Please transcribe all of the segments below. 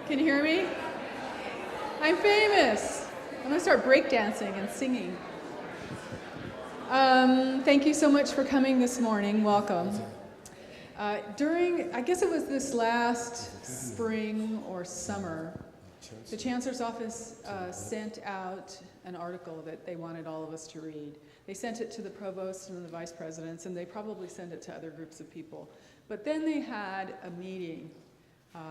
Can you hear me? I'm famous. I'm going to start breakdancing and singing. Thank you so much for coming this morning. Welcome. I guess it was this last spring or summer, the Chancellor's Office sent out an article that they wanted all of us to read. They sent it to the provost and the vice presidents, and they probably sent it to other groups of people. But then they had a meeting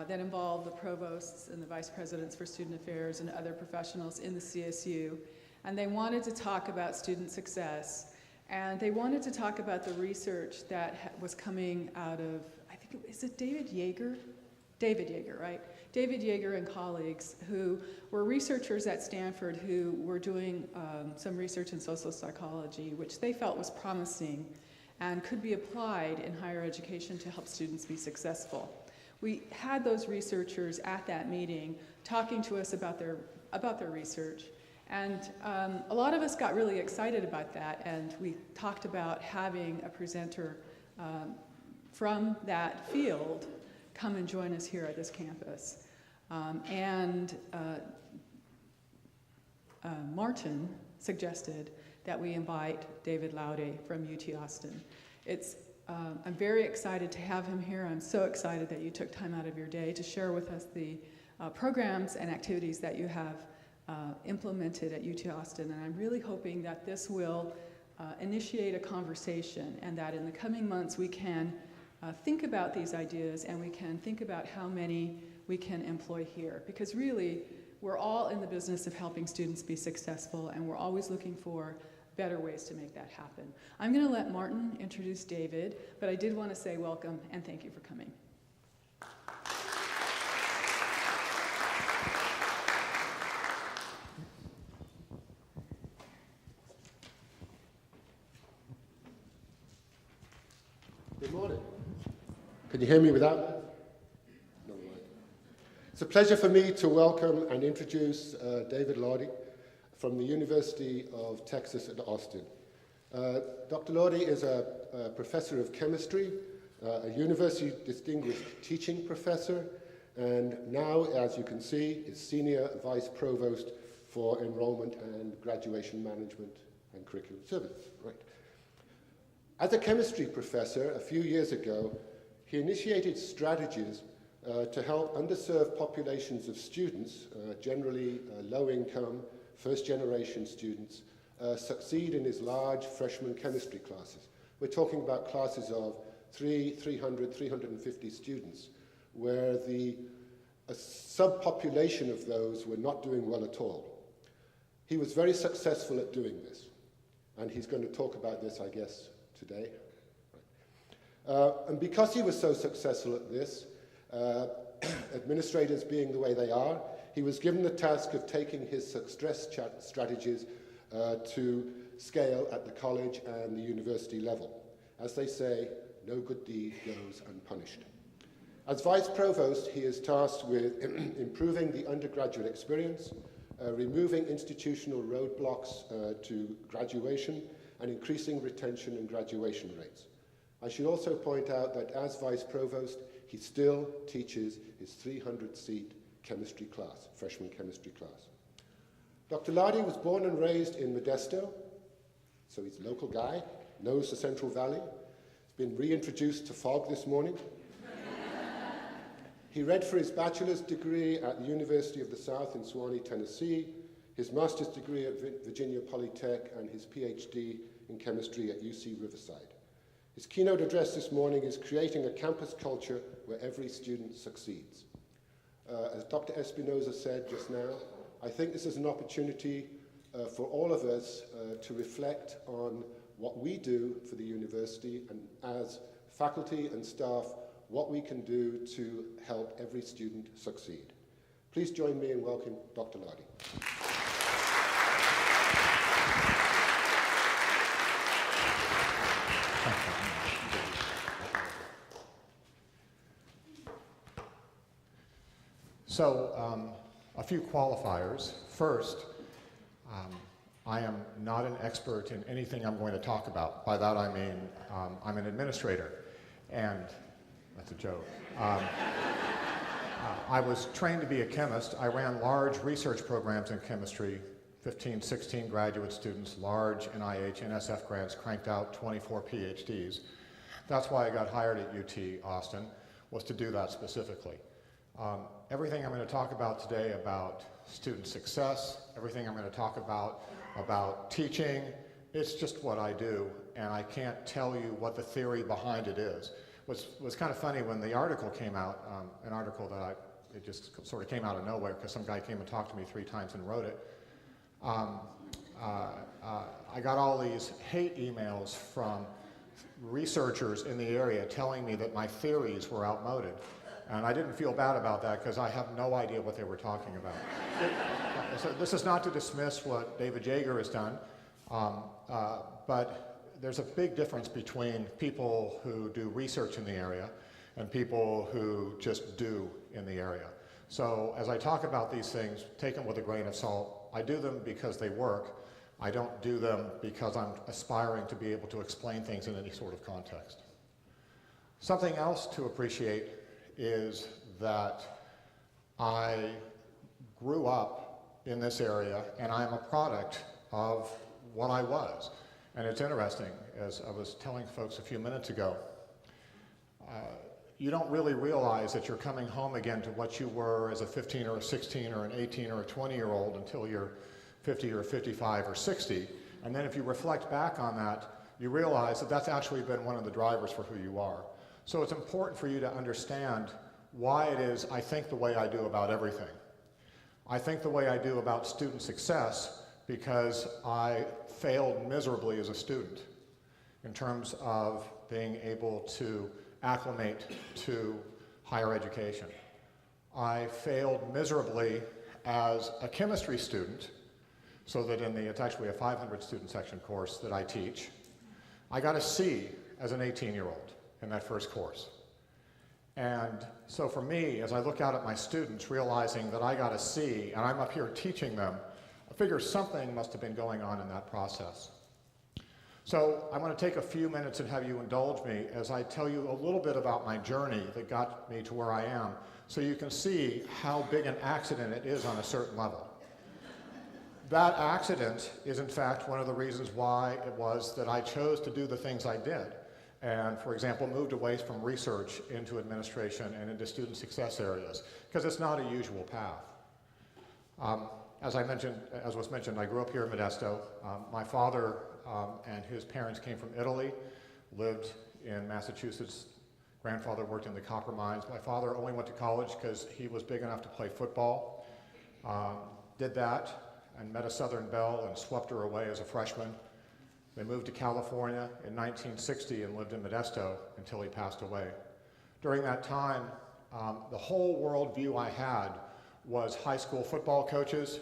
that involved the provosts and the vice presidents for student affairs and other professionals in the CSU, and they wanted to talk about student success. And they wanted to talk about the research that was coming out of, I think, is it David Yeager? David Yeager, right? David Yeager and colleagues who were researchers at Stanford who were doing some research in social psychology, which they felt was promising and could be applied in higher education to help students be successful. We had those researchers at that meeting talking to us about their research. And a lot of us got really excited about that, and we talked about having a presenter from that field come and join us here at this campus. Martin suggested that we invite David Laude from UT Austin. I'm very excited to have him here. I'm so excited that you took time out of your day to share with us the programs and activities that you have implemented at UT Austin, and I'm really hoping that this will initiate a conversation and that in the coming months we can think about these ideas and we can think about how many we can employ here, because really we're all in the business of helping students be successful, and we're always looking for better ways to make that happen. I'm going to let Martin introduce David, but I did want to say welcome and thank you for coming. Good morning. Can you hear me without? No, right. It's a pleasure for me to welcome and introduce David Laude from the University of Texas at Austin. Dr. Laude is a professor of chemistry, a university distinguished teaching professor, and now, as you can see, is senior vice provost for enrollment and graduation management and curriculum services. Right. As a chemistry professor, a few years ago, he initiated strategies to help underserved populations of students, generally low-income, first-generation students, succeed in his large freshman chemistry classes. We're talking about classes of 300, 350 students, where a subpopulation of those were not doing well at all. He was very successful at doing this, and he's going to talk about this, I guess, today. And because he was so successful at this, administrators being the way they are, he was given the task of taking his success strategies to scale at the college and the university level. As they say, no good deed goes unpunished. As vice provost, he is tasked with improving the undergraduate experience, removing institutional roadblocks to graduation, and increasing retention and graduation rates. I should also point out that as vice provost, he still teaches his 300-seat chemistry class, freshman chemistry class. Dr. Laude was born and raised in Modesto, so he's a local guy, knows the Central Valley. He's been reintroduced to fog this morning. He read for his bachelor's degree at the University of the South in Sewanee, Tennessee, his master's degree at Virginia Polytech, and his PhD in chemistry at UC Riverside. His keynote address this morning is creating a campus culture where every student succeeds. As Dr. Espinoza said just now, I think this is an opportunity for all of us to reflect on what we do for the university and as faculty and staff, what we can do to help every student succeed. Please join me in welcoming Dr. Laude. So, a few qualifiers. First, I am not an expert in anything I'm going to talk about. By that I mean I'm an administrator, and that's a joke. I was trained to be a chemist. I ran large research programs in chemistry, 15, 16 graduate students, large NIH, NSF grants, cranked out 24 PhDs. That's why I got hired at UT Austin, was to do that specifically. Everything I'm going to talk about today about student success, everything I'm going to talk about teaching, it's just what I do, and I can't tell you what the theory behind it is. Was kind of funny when the article came out, an article that it just sort of came out of nowhere because some guy came and talked to me 3 times and wrote it. I got all these hate emails from researchers in the area telling me that my theories were outmoded. And I didn't feel bad about that because I have no idea what they were talking about. So this is not to dismiss what David Jaeger has done, but there's a big difference between people who do research in the area and people who just do in the area. So as I talk about these things, take them with a grain of salt. I do them because they work. I don't do them because I'm aspiring to be able to explain things in any sort of context. Something else to appreciate is that I grew up in this area and I'm a product of what I was. And it's interesting, as I was telling folks a few minutes ago, you don't really realize that you're coming home again to what you were as a 15 or a 16 or an 18 or a 20-year-old until you're 50 or 55 or 60. And then if you reflect back on that, you realize that that's actually been one of the drivers for who you are. So it's important for you to understand why it is I think the way I do about everything. I think the way I do about student success because I failed miserably as a student in terms of being able to acclimate to higher education. I failed miserably as a chemistry student, so that it's actually a 500 student section course that I teach. I got a C as an 18-year-old in that first course. And so for me, as I look out at my students, realizing that I got a C and I'm up here teaching them, I figure something must have been going on in that process. So I want to take a few minutes and have you indulge me as I tell you a little bit about my journey that got me to where I am, so you can see how big an accident it is on a certain level. That accident is in fact one of the reasons why it was that I chose to do the things I did. And for example, moved away from research into administration and into student success areas, because it's not a usual path. As was mentioned, I grew up here in Modesto. My father and his parents came from Italy, lived in Massachusetts. Grandfather worked in the copper mines. My father only went to college because he was big enough to play football. Did that and met a Southern belle and swept her away as a freshman. They moved to California in 1960 and lived in Modesto until he passed away. During that time, the whole worldview I had was high school football coaches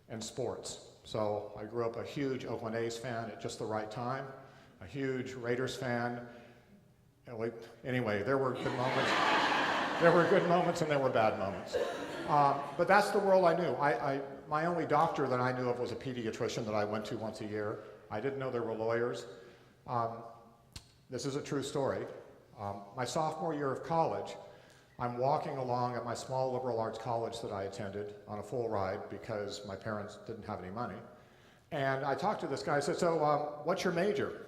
and sports. So I grew up a huge Oakland A's fan at just the right time, a huge Raiders fan. Anyway, there were good moments. There were good moments and there were bad moments. But that's the world I knew. My only doctor that I knew of was a pediatrician that I went to once a year. I didn't know there were lawyers. This is a true story. My sophomore year of college, I'm walking along at my small liberal arts college that I attended on a full ride because my parents didn't have any money. And I talked to this guy. I said, so what's your major?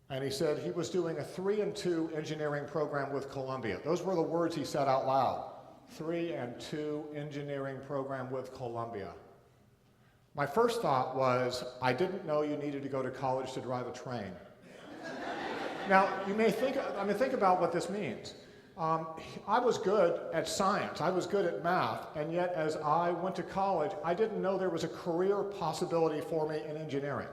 And he said he was doing a 3-2 engineering program with Columbia. Those were the words he said out loud. 3-2 engineering program with Columbia. My first thought was, I didn't know you needed to go to college to drive a train. Now, you may think about what this means. I was good at science, I was good at math, and yet as I went to college, I didn't know there was a career possibility for me in engineering.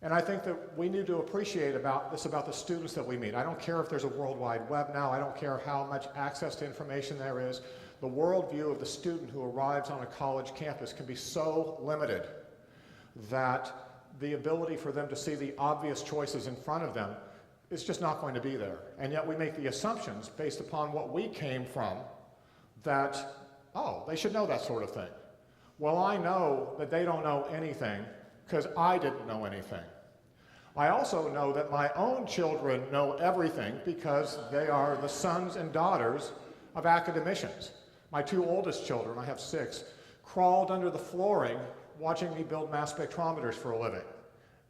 And I think that we need to appreciate about the students that we meet. I don't care if there's a World Wide Web now, I don't care how much access to information there is. The worldview of the student who arrives on a college campus can be so limited that the ability for them to see the obvious choices in front of them is just not going to be there. And yet we make the assumptions based upon what we came from that, oh, they should know that sort of thing. Well, I know that they don't know anything because I didn't know anything. I also know that my own children know everything because they are the sons and daughters of academicians. My two oldest children, I have 6, crawled under the flooring watching me build mass spectrometers for a living.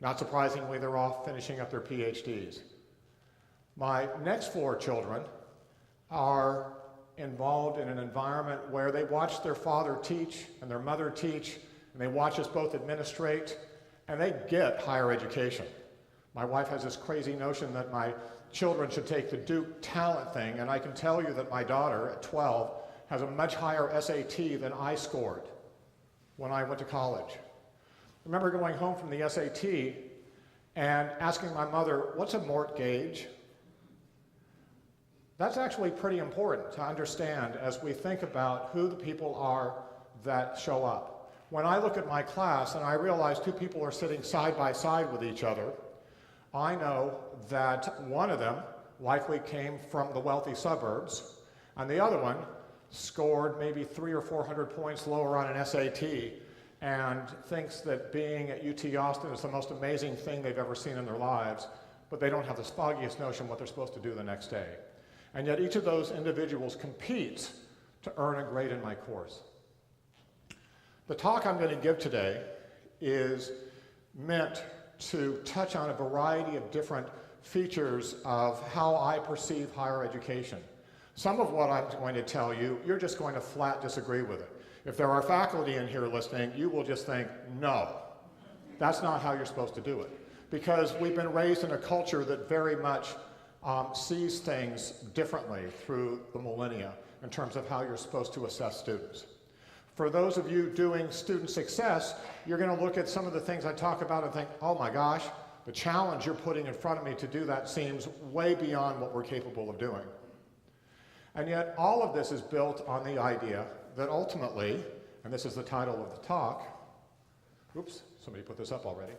Not surprisingly, they're off finishing up their PhDs. My next 4 children are involved in an environment where they watch their father teach and their mother teach, and they watch us both administrate, and they get higher education. My wife has this crazy notion that my children should take the Duke talent thing, and I can tell you that my daughter at 12 has a much higher SAT than I scored when I went to college. I remember going home from the SAT and asking my mother, what's a Mort gauge? That's actually pretty important to understand as we think about who the people are that show up. When I look at my class and I realize 2 people are sitting side by side with each other, I know that one of them likely came from the wealthy suburbs, and the other one scored maybe 300 or 400 points lower on an SAT and thinks that being at UT Austin is the most amazing thing they've ever seen in their lives, but they don't have the foggiest notion what they're supposed to do the next day. And yet each of those individuals competes to earn a grade in my course. The talk I'm going to give today is meant to touch on a variety of different features of how I perceive higher education. Some of what I'm going to tell you, you're just going to flat disagree with it. If there are faculty in here listening, you will just think, no, that's not how you're supposed to do it. Because we've been raised in a culture that very much sees things differently through the millennia in terms of how you're supposed to assess students. For those of you doing student success, you're going to look at some of the things I talk about and think, oh my gosh, the challenge you're putting in front of me to do that seems way beyond what we're capable of doing. And yet all of this is built on the idea that ultimately, and this is the title of the talk, oops, somebody put this up already,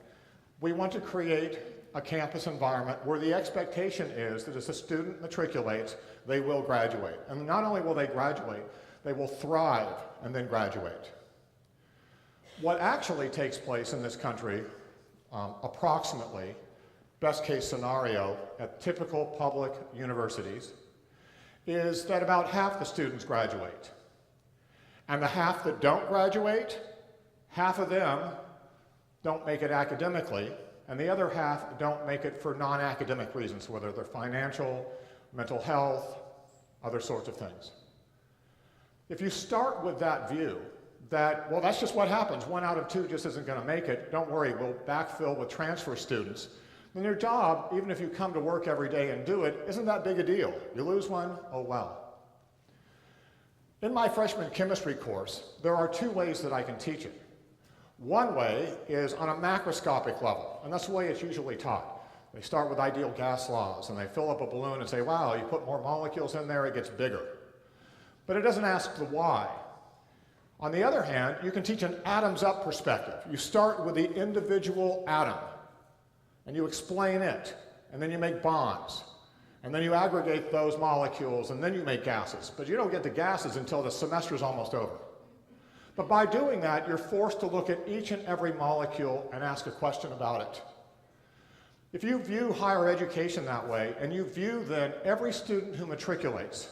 we want to create a campus environment where the expectation is that as a student matriculates, they will graduate. And not only will they graduate, they will thrive and then graduate. What actually takes place in this country, approximately, best case scenario, at typical public universities, is that about half the students graduate. And the half that don't graduate, half of them don't make it academically, and the other half don't make it for non-academic reasons, whether they're financial, mental health, other sorts of things. If you start with that view, that, well, that's just what happens, 1 out of 2 just isn't going to make it, don't worry, we'll backfill with transfer students, then your job, even if you come to work every day and do it, isn't that big a deal. You lose one, oh well. In my freshman chemistry course, there are 2 ways that I can teach it. One way is on a macroscopic level, and that's the way it's usually taught. They start with ideal gas laws, and they fill up a balloon and say, wow, you put more molecules in there, it gets bigger. But it doesn't ask the why. On the other hand, you can teach an atoms-up perspective. You start with the individual atom, and you explain it, and then you make bonds, and then you aggregate those molecules, and then you make gases. But you don't get to gases until the semester's almost over. But by doing that, you're forced to look at each and every molecule and ask a question about it. If you view higher education that way, and you view then every student who matriculates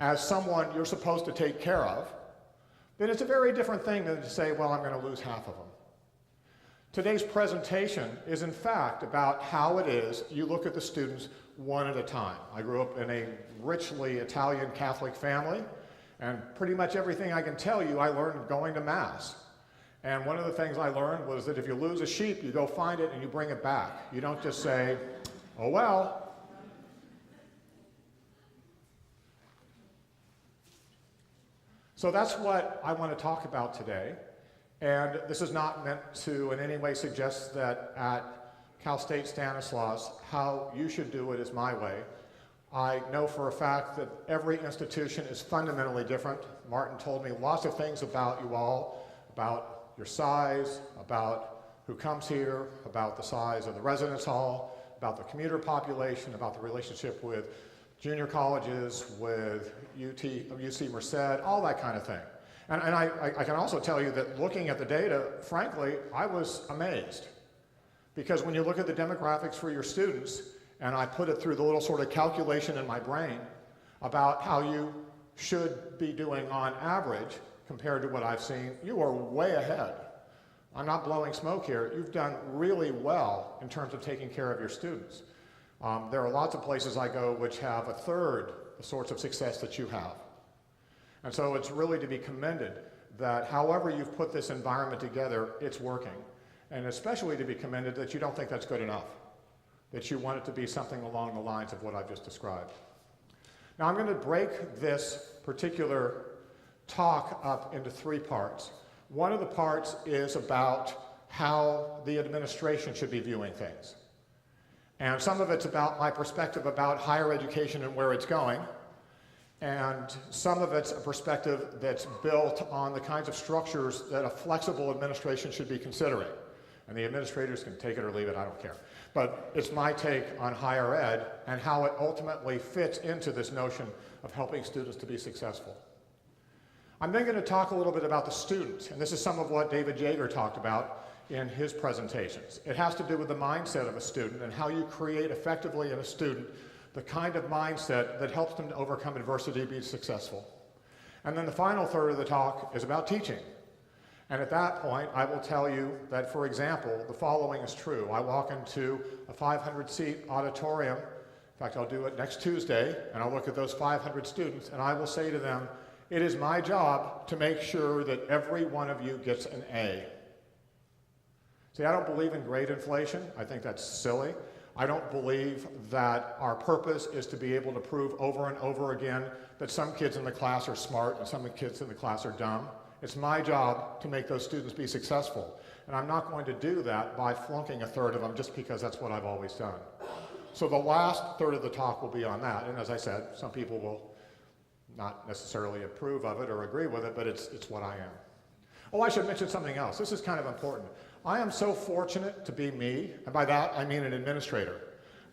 as someone you're supposed to take care of, then it's a very different thing than to say, well, I'm going to lose half of them. Today's presentation is in fact about how it is you look at the students one at a time. I grew up in a richly Italian Catholic family, and pretty much everything I can tell you I learned going to Mass. And one of the things I learned was that if you lose a sheep, you go find it and you bring it back. You don't just say, oh well. So that's what I want to talk about today. And this is not meant to in any way suggest that at Cal State Stanislaus, how you should do it is my way. I know for a fact that every institution is fundamentally different. Martin told me lots of things about you all, about your size, about who comes here, about the size of the residence hall, about the commuter population, about the relationship with junior colleges, with UC Merced, all that kind of thing. And I can also tell you that looking at the data, frankly, I was amazed. Because when you look at the demographics for your students, and I put it through the little sort of calculation in my brain about how you should be doing on average compared to what I've seen, you are way ahead. I'm not blowing smoke here. You've done really well in terms of taking care of your students. There are lots of places I go which have a third the sorts of success that you have. And so it's really to be commended that however you've put this environment together, it's working. And especially to be commended that you don't think that's good enough, that you want it to be something along the lines of what I've just described. Now I'm going to break this particular talk up into 3 parts. One of the parts is about how the administration should be viewing things. And some of it's about my perspective about higher education and where it's going. And some of it's a perspective that's built on the kinds of structures that a flexible administration should be considering. And the administrators can take it or leave it, I don't care. But it's my take on higher ed and how it ultimately fits into this notion of helping students to be successful. I'm then going to talk a little bit about the student, and this is some of what David Jaeger talked about in his presentations. It has to do with the mindset of a student and how you create effectively in a student the kind of mindset that helps them to overcome adversity and be successful. And then the final third of the talk is about teaching. And at that point, I will tell you that, for example, the following is true. I walk into a 500-seat auditorium. In fact, I'll do it next Tuesday, and I'll look at those 500 students, and I will say to them, it is my job to make sure that every one of you gets an A. See, I don't believe in grade inflation. I think that's silly. I don't believe that our purpose is to be able to prove over and over again that some kids in the class are smart and some kids in the class are dumb. It's my job to make those students be successful. And I'm not going to do that by flunking a third of them just because that's what I've always done. So the last third of the talk will be on that. And as I said, some people will not necessarily approve of it or agree with it, but it's what I am. Oh, I should mention something else. This is kind of important. I am so fortunate to be me, and by that I mean an administrator.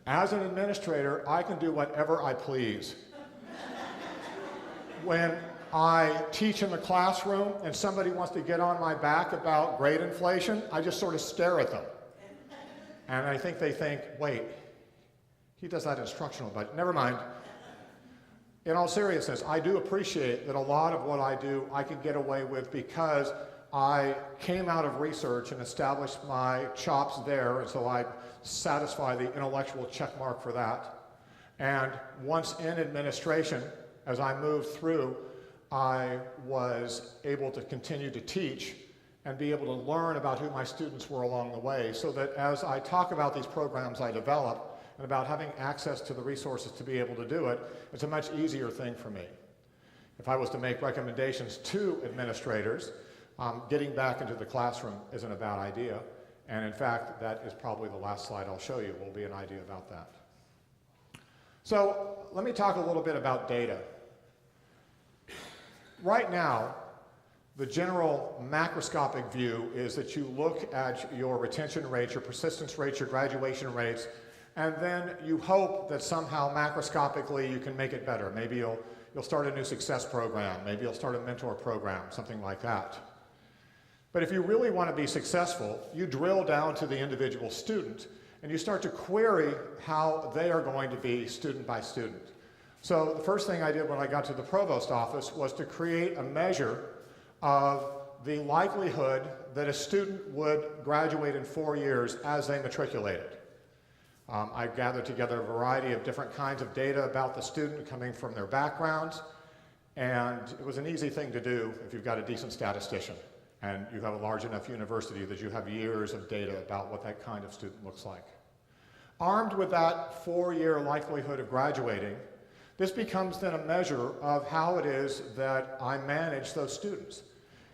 As an administrator, I can do whatever I please. When I teach in the classroom and somebody wants to get on my back about grade inflation, I just sort of stare at them. And I think they think, wait, he does that instructional, but never mind. In all seriousness, I do appreciate that a lot of what I do I can get away with because I came out of research and established my chops there, and so I satisfy the intellectual check mark for that. And once in administration, as I moved through, I was able to continue to teach and be able to learn about who my students were along the way, so that as I talk about these programs I develop and about having access to the resources to be able to do it, it's a much easier thing for me. If I was to make recommendations to administrators, getting back into the classroom isn't a bad idea, and in fact, that is probably the last slide I'll show you will be an idea about that. So let me talk a little bit about data. Right now, the general macroscopic view is that you look at your retention rates, your persistence rates, your graduation rates, and then you hope that somehow macroscopically you can make it better. Maybe you'll start a new success program, maybe you'll start a mentor program, something like that. But if you really want to be successful, you drill down to the individual student and you start to query how they are going to be student by student. So the first thing I did when I got to the provost office was to create a measure of the likelihood that a student would graduate in 4 years as they matriculated. I gathered together a variety of different kinds of data about the student coming from their backgrounds, and it was an easy thing to do if you've got a decent statistician and you have a large enough university that you have years of data about what that kind of student looks like. Armed with that 4-year likelihood of graduating, this becomes then a measure of how it is that I manage those students.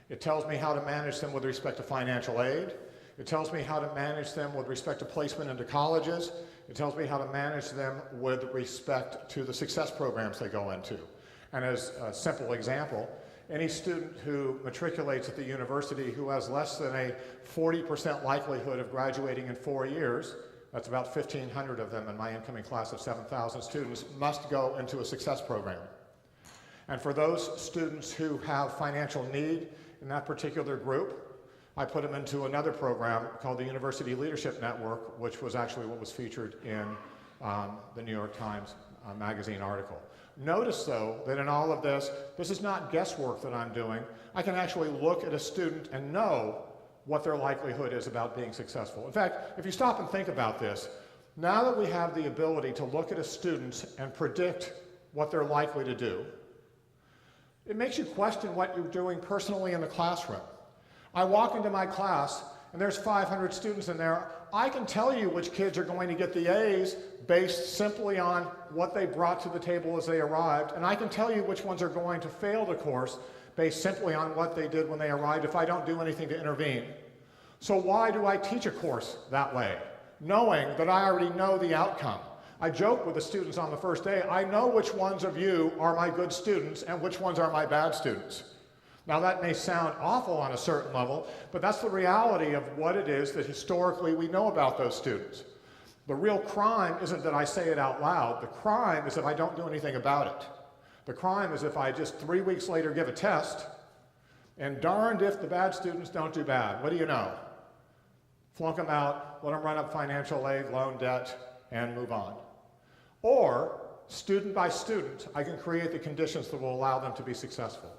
It tells me how to manage them with respect to financial aid. It tells me how to manage them with respect to placement into colleges. It tells me how to manage them with respect to the success programs they go into. And as a simple example, any student who matriculates at the university who has less than a 40% likelihood of graduating in 4 years, that's about 1,500 of them in my incoming class of 7,000 students, must go into a success program. And for those students who have financial need in that particular group, I put them into another program called the University Leadership Network, which was actually what was featured in the New York Times magazine article. Notice, though, that in all of this, this is not guesswork that I'm doing. I can actually look at a student and know what their likelihood is about being successful. In fact, if you stop and think about this, now that we have the ability to look at a student and predict what they're likely to do, it makes you question what you're doing personally in the classroom. I walk into my class, and there's 500 students in there. I can tell you which kids are going to get the A's based simply on what they brought to the table as they arrived, and I can tell you which ones are going to fail the course based simply on what they did when they arrived if I don't do anything to intervene. So why do I teach a course that way, knowing that I already know the outcome? I joke with the students on the first day, I know which ones of you are my good students and which ones are my bad students. Now that may sound awful on a certain level, but that's the reality of what it is that historically we know about those students. The real crime isn't that I say it out loud. The crime is if I don't do anything about it. The crime is if I just 3 weeks later give a test, and darned if the bad students don't do bad. What do you know? Flunk them out, let them run up financial aid, loan debt, and move on. Or, student by student, I can create the conditions that will allow them to be successful.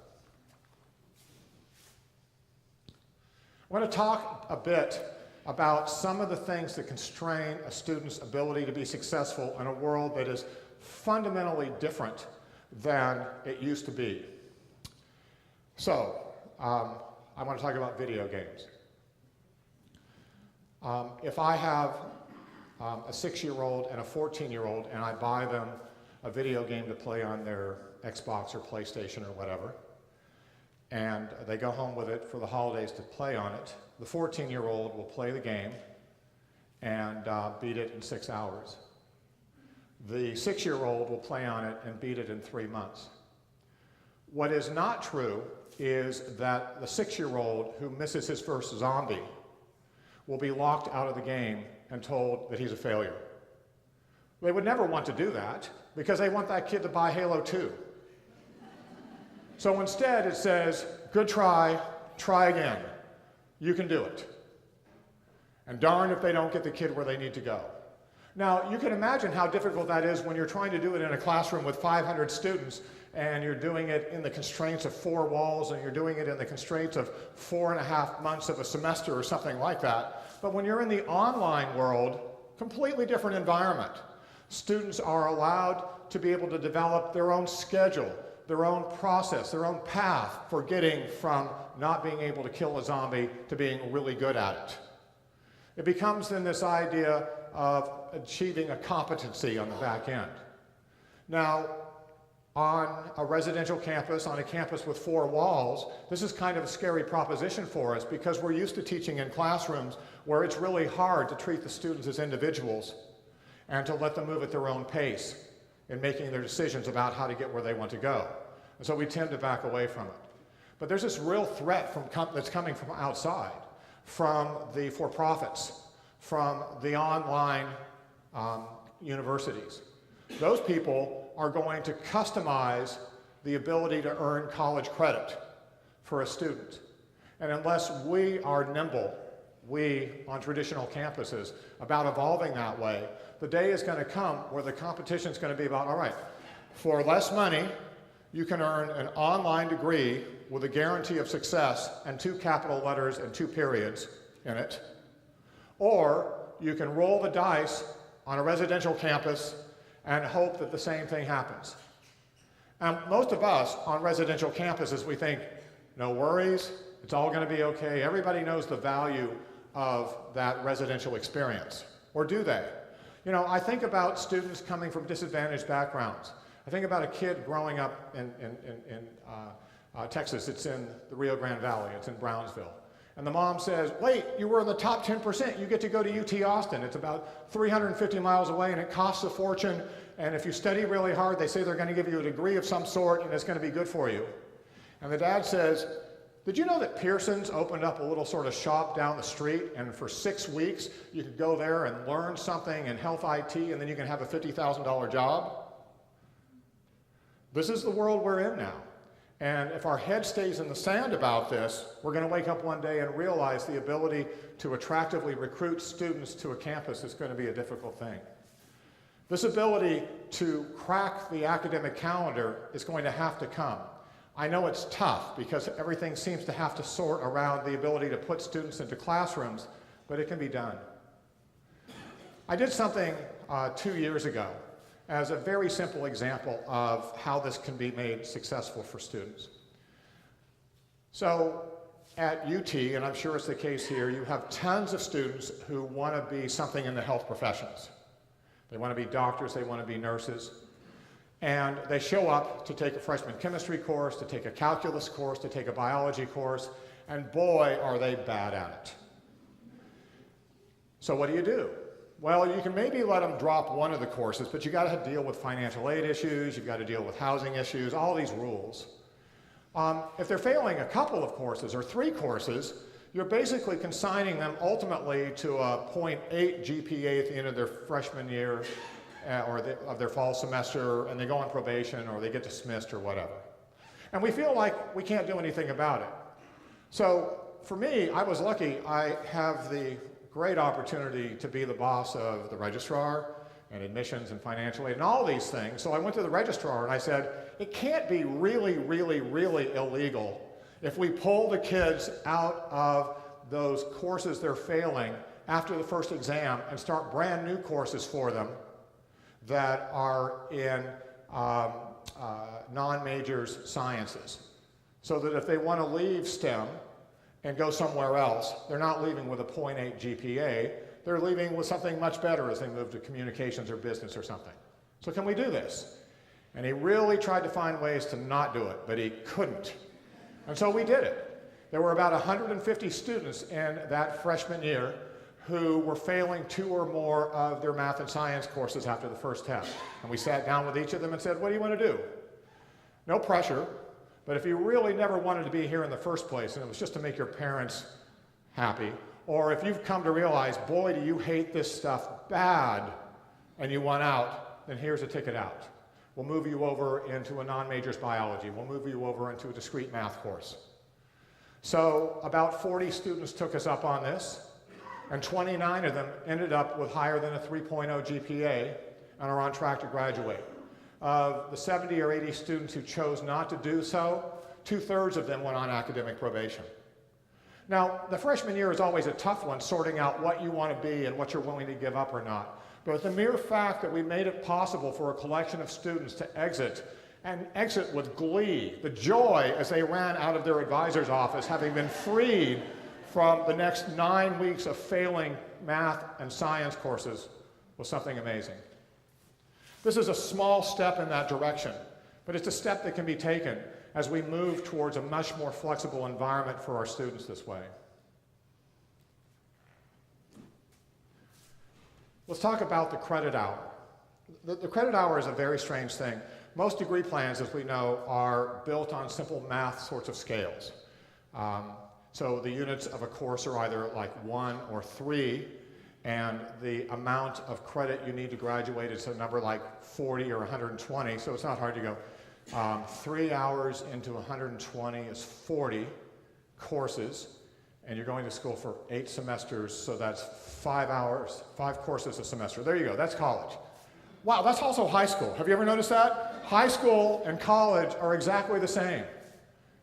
I want to talk a bit about some of the things that constrain a student's ability to be successful in a world that is fundamentally different than it used to be. So, I want to talk about video games. If I have a 6-year-old and a 14-year-old and I buy them a video game to play on their Xbox or PlayStation or whatever, and they go home with it for the holidays to play on it, the 14-year-old will play the game and beat it in 6 hours. The 6-year-old will play on it and beat it in 3 months. What is not true is that the 6-year-old who misses his first zombie will be locked out of the game and told that he's a failure. They would never want to do that because they want that kid to buy Halo 2. So instead it says, good try, try again. You can do it. And darn if they don't get the kid where they need to go. Now, you can imagine how difficult that is when you're trying to do it in a classroom with 500 students and you're doing it in the constraints of 4 walls and you're doing it in the constraints of 4.5 months of a semester or something like that. But when you're in the online world, completely different environment. Students are allowed to be able to develop their own schedule, their own process, their own path for getting from not being able to kill a zombie to being really good at it. It becomes then this idea of achieving a competency on the back end. Now, on a residential campus, on a campus with 4 walls, this is kind of a scary proposition for us because we're used to teaching in classrooms where it's really hard to treat the students as individuals and to let them move at their own pace in making their decisions about how to get where they want to go. And so we tend to back away from it. But there's this real threat that's coming from outside, from the for-profits, from the online universities. Those people are going to customize the ability to earn college credit for a student. And unless we are nimble, we on traditional campuses, about evolving that way, the day is going to come where the competition is going to be about, all right, for less money, you can earn an online degree with a guarantee of success and 2 capital letters and 2 periods in it. Or you can roll the dice on a residential campus and hope that the same thing happens. And most of us on residential campuses, we think, no worries, it's all going to be okay. Everybody knows the value of that residential experience. Or do they? You know, I think about students coming from disadvantaged backgrounds. I think about a kid growing up in Texas. It's in the Rio Grande Valley. It's in Brownsville. And the mom says, wait, you were in the top 10%. You get to go to UT Austin. It's about 350 miles away, and it costs a fortune. And if you study really hard, they say they're going to give you a degree of some sort, and it's going to be good for you. And the dad says, did you know that Pearson's opened up a little sort of shop down the street, and for 6 weeks, you could go there and learn something in health IT, and then you can have a $50,000 job? This is the world we're in now. And if our head stays in the sand about this, we're going to wake up one day and realize the ability to attractively recruit students to a campus is going to be a difficult thing. This ability to crack the academic calendar is going to have to come. I know it's tough because everything seems to have to sort around the ability to put students into classrooms, but it can be done. I did something 2 years ago as a very simple example of how this can be made successful for students. So at UT, and I'm sure it's the case here, you have tons of students who want to be something in the health professions. They want to be doctors, they want to be nurses, and they show up to take a freshman chemistry course, to take a calculus course, to take a biology course, and boy, are they bad at it. So what do? Well, you can maybe let them drop one of the courses, but you got to deal with financial aid issues, you've got to deal with housing issues, all these rules. If they're failing a couple of courses or 3 courses, you're basically consigning them ultimately to a 0.8 GPA at the end of their freshman year of their fall semester, and they go on probation or they get dismissed or whatever. And we feel like we can't do anything about it. So for me, I was lucky. I have the great opportunity to be the boss of the registrar and admissions and financial aid and all these things. So I went to the registrar and I said, it can't be really, really, really illegal if we pull the kids out of those courses they're failing after the first exam and start brand new courses for them that are in non-majors sciences. So that if they want to leave STEM and go somewhere else, they're not leaving with a 0.8 GPA, they're leaving with something much better as they move to communications or business or something. So can we do this? And he really tried to find ways to not do it, but he couldn't. And so we did it. There were about 150 students in that freshman year who were failing 2 or more of their math and science courses after the first test. And we sat down with each of them and said, what do you want to do? No pressure, but if you really never wanted to be here in the first place and it was just to make your parents happy, or if you've come to realize, boy, do you hate this stuff bad and you want out, then here's a ticket out. We'll move you over into a non-majors biology. We'll move you over into a discrete math course. So about 40 students took us up on this, and 29 of them ended up with higher than a 3.0 GPA and are on track to graduate. Of the 70 or 80 students who chose not to do so, 2/3 of them went on academic probation. Now, the freshman year is always a tough one, sorting out what you want to be and what you're willing to give up or not. But the mere fact that we made it possible for a collection of students to exit, and exit with glee, the joy as they ran out of their advisor's office, having been freed from the next 9 weeks of failing math and science courses, was something amazing. This is a small step in that direction, but it's a step that can be taken as we move towards a much more flexible environment for our students this way. Let's talk about the credit hour. The credit hour is a very strange thing. Most degree plans, as we know, are built on simple math sorts of scales. So the units of a course are either like 1 or 3, and the amount of credit you need to graduate is a number like 40 or 120, so it's not hard to go. 3 hours into 120 is 40 courses, and you're going to school for 8 semesters, so that's 5 hours, 5 courses a semester. There you go, that's college. Wow, that's also high school. Have you ever noticed that? High school and college are exactly the same.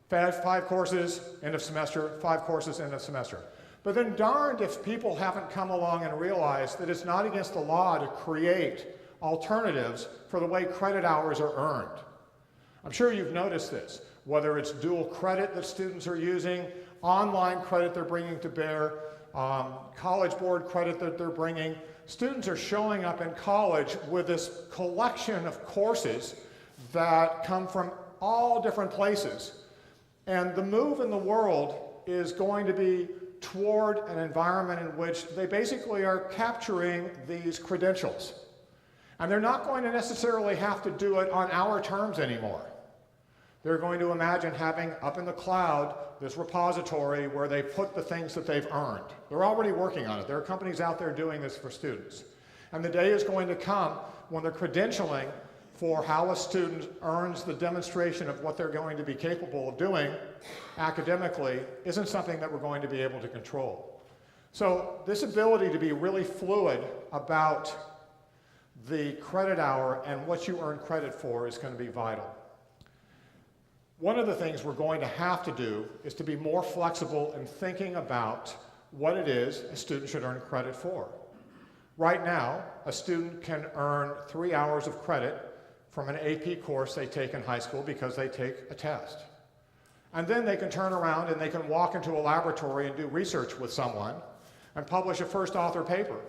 5 courses, end of semester, 5 courses, end of semester. But then darned if people haven't come along and realized that it's not against the law to create alternatives for the way credit hours are earned. I'm sure you've noticed this, whether it's dual credit that students are using, online credit they're bringing to bear, college board credit that they're bringing. Students are showing up in college with this collection of courses that come from all different places. And the move in the world is going to be toward an environment in which they basically are capturing these credentials. And they're not going to necessarily have to do it on our terms anymore. They're going to imagine having up in the cloud this repository where they put the things that they've earned. They're already working on it. There are companies out there doing this for students. And the day is going to come when the credentialing for how a student earns the demonstration of what they're going to be capable of doing academically isn't something that we're going to be able to control. So this ability to be really fluid about the credit hour and what you earn credit for is going to be vital. One of the things we're going to have to do is to be more flexible in thinking about what it is a student should earn credit for. Right now, a student can earn 3 hours of credit from an AP course they take in high school because they take a test. And then they can turn around and they can walk into a laboratory and do research with someone and publish a first author paper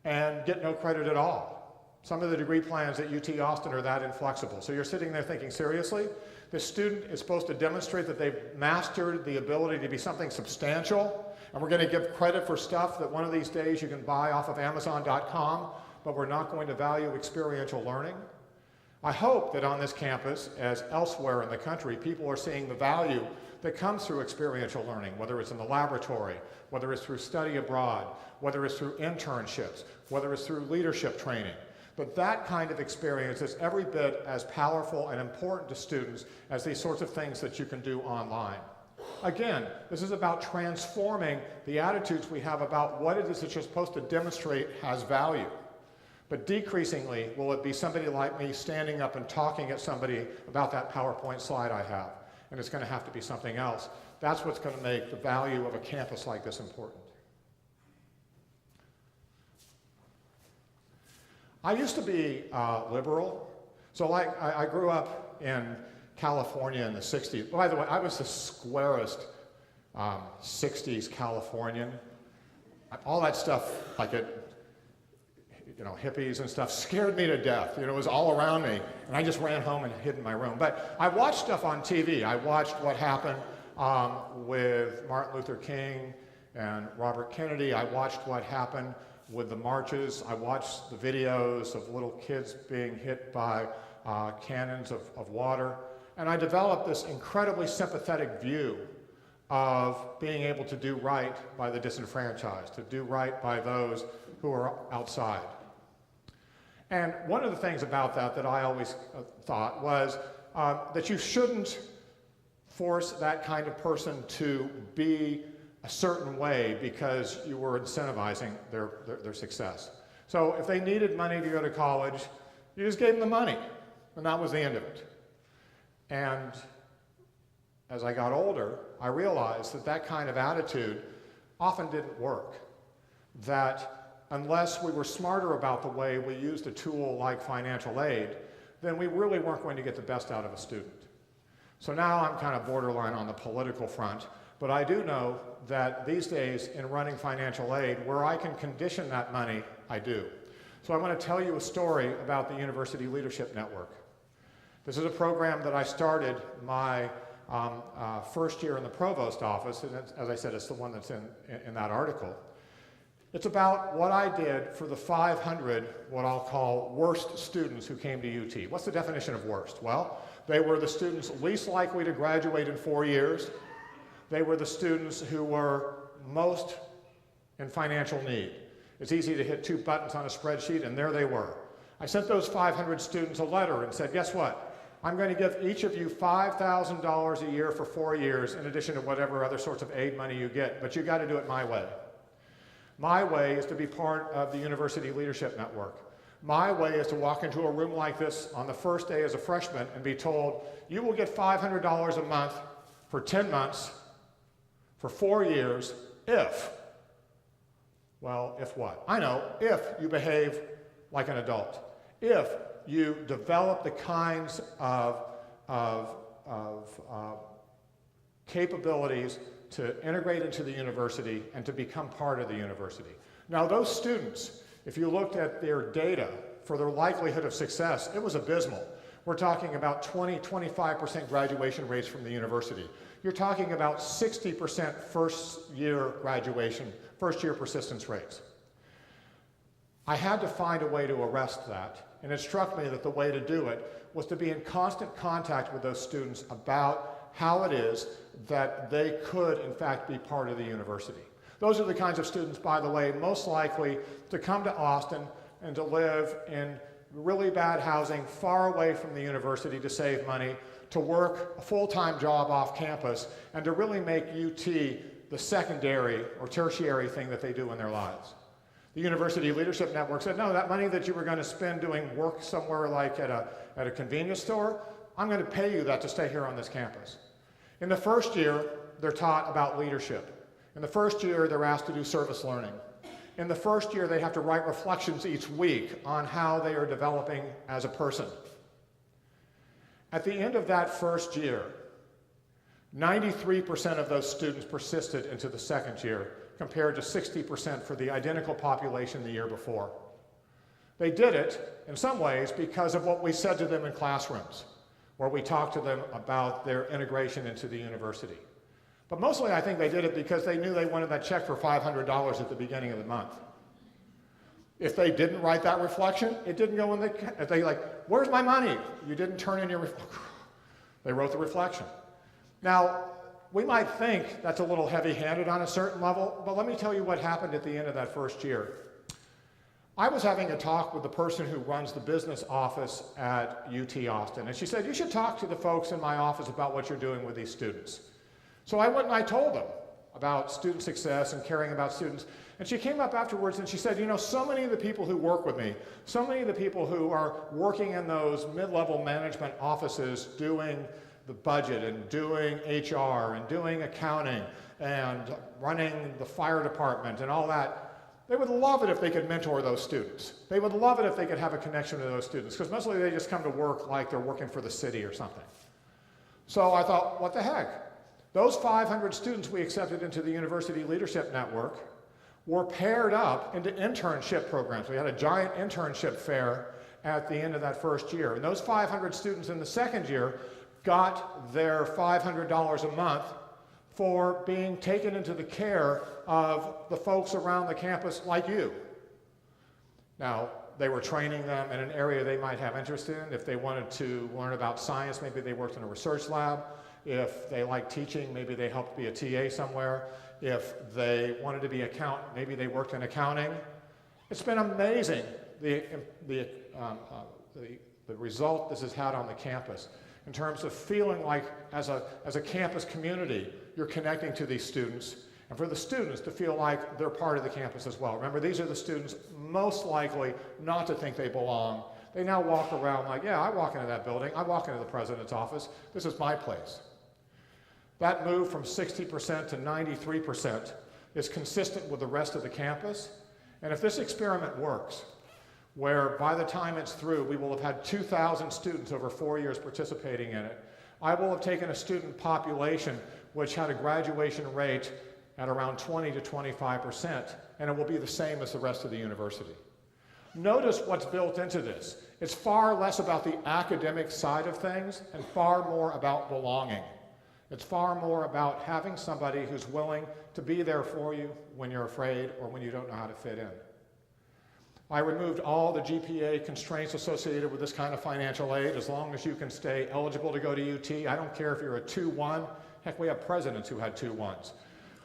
and get no credit at all. Some of the degree plans at UT Austin are that inflexible. So you're sitting there thinking, seriously? The student is supposed to demonstrate that they've mastered the ability to be something substantial, and we're going to give credit for stuff that one of these days you can buy off of Amazon.com, but we're not going to value experiential learning? I hope that on this campus, as elsewhere in the country, people are seeing the value that comes through experiential learning, whether it's in the laboratory, whether it's through study abroad, whether it's through internships, whether it's through leadership training. But that kind of experience is every bit as powerful and important to students as these sorts of things that you can do online. Again, this is about transforming the attitudes we have about what it is that you're supposed to demonstrate has value. But decreasingly, will it be somebody like me standing up and talking at somebody about that PowerPoint slide I have? And it's going to have to be something else. That's what's going to make the value of a campus like this important. I used to be liberal. So I grew up in California in the 60s. By the way, I was the squarest 60s Californian. All that stuff, like hippies and stuff, scared me to death. It was all around me, and I just ran home and hid in my room. But I watched stuff on TV. I watched what happened with Martin Luther King and Robert Kennedy. I watched what happened with the marches. I watched the videos of little kids being hit by cannons of water. And I developed this incredibly sympathetic view of being able to do right by the disenfranchised, to do right by those who are outside. And one of the things about that I always thought was that you shouldn't force that kind of person to be a certain way because you were incentivizing their success. So if they needed money to go to college, you just gave them the money, and that was the end of it. And as I got older, I realized that kind of attitude often didn't work. That unless we were smarter about the way we used a tool like financial aid, then we really weren't going to get the best out of a student. So now I'm kind of borderline on the political front, but I do know that these days in running financial aid, where I can condition that money, I do. So I want to tell you a story about the University Leadership Network. This is a program that I started my first year in the provost office, and as I said, it's the one that's in that article. It's about what I did for the 500, what I'll call worst students who came to UT. What's the definition of worst? Well, they were the students least likely to graduate in 4 years. They were the students who were most in financial need. It's easy to hit 2 buttons on a spreadsheet, and there they were. I sent those 500 students a letter and said, guess what? I'm going to give each of you $5,000 a year for 4 years in addition to whatever other sorts of aid money you get, but you got to do it my way. My way is to be part of the University Leadership Network. My way is to walk into a room like this on the first day as a freshman and be told, you will get $500 a month for 10 months for 4 years if, well, if what? I know, if you behave like an adult. If you develop the kinds of capabilities to integrate into the university and to become part of the university. Now those students, if you looked at their data for their likelihood of success, it was abysmal. We're talking about 20-25% graduation rates from the university. You're talking about 60% first year graduation, first year persistence rates. I had to find a way to arrest that, and it struck me that the way to do it was to be in constant contact with those students about how it is that they could, in fact, be part of the university. Those are the kinds of students, by the way, most likely to come to Austin and to live in really bad housing far away from the university to save money, to work a full-time job off campus, and to really make UT the secondary or tertiary thing that they do in their lives. The University Leadership Network said, no, that money that you were going to spend doing work somewhere like at a convenience store, I'm going to pay you that to stay here on this campus. In the first year, they're taught about leadership. In the first year, they're asked to do service learning. In the first year, they have to write reflections each week on how they are developing as a person. At the end of that first year, 93% of those students persisted into the second year, compared to 60% for the identical population the year before. They did it, in some ways, because of what we said to them in classrooms, where we talked to them about their integration into the university. But mostly, I think they did it because they knew they wanted that check for $500 at the beginning of the month. If they didn't write that reflection, it didn't go in the, if they like, where's my money? You didn't turn in your, they wrote the reflection. Now, we might think that's a little heavy-handed on a certain level, but let me tell you what happened at the end of that first year. I was having a talk with the person who runs the business office at UT Austin, and she said, you should talk to the folks in my office about what you're doing with these students. So I went and I told them about student success and caring about students, and she came up afterwards and she said, you know, so many of the people who work with me, so many of the people who are working in those mid-level management offices doing the budget and doing HR and doing accounting and running the fire department and all that, they would love it if they could mentor those students. They would love it if they could have a connection to those students, because mostly they just come to work like they're working for the city or something. So I thought, what the heck? Those 500 students we accepted into the University Leadership Network were paired up into internship programs. We had a giant internship fair at the end of that first year. And those 500 students in the second year got their $500 a month for being taken into the care of the folks around the campus like you. Now, they were training them in an area they might have interest in. If they wanted to learn about science, maybe they worked in a research lab. If they liked teaching, maybe they helped be a TA somewhere. If they wanted to be an accountant, maybe they worked in accounting. It's been amazing, the result this has had on the campus, in terms of feeling like, as a campus community, you're connecting to these students, and for the students to feel like they're part of the campus as well. Remember, these are the students most likely not to think they belong. They now walk around like, yeah, I walk into that building, I walk into the president's office, this is my place. That move from 60% to 93% is consistent with the rest of the campus, and if this experiment works, where by the time it's through, we will have had 2,000 students over 4 years participating in it. I will have taken a student population which had a graduation rate at around 20 to 25%, and it will be the same as the rest of the university. Notice what's built into this. It's far less about the academic side of things and far more about belonging. It's far more about having somebody who's willing to be there for you when you're afraid or when you don't know how to fit in. I removed all the GPA constraints associated with this kind of financial aid, as long as you can stay eligible to go to UT. I don't care if you're a 2-1. Heck, we have presidents who had 2 1s.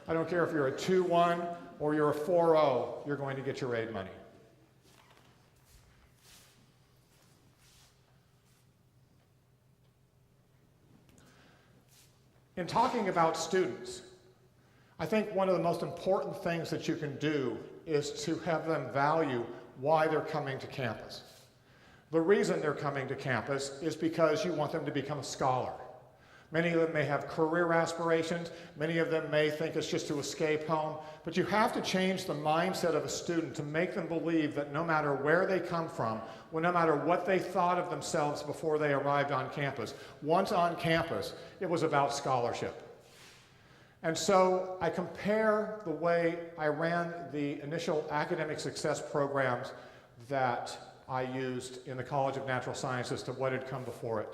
I don't care if you're a 2-1 or you're a 4-0, you're going to get your aid money. In talking about students, I think one of the most important things that you can do is to have them value why they're coming to campus. The reason they're coming to campus is because you want them to become a scholar. Many of them may have career aspirations. Many of them may think it's just to escape home. But you have to change the mindset of a student to make them believe that no matter where they come from, well, no matter what they thought of themselves before they arrived on campus, once on campus, it was about scholarship. And so I compare the way I ran the initial academic success programs that I used in the College of Natural Sciences to what had come before it.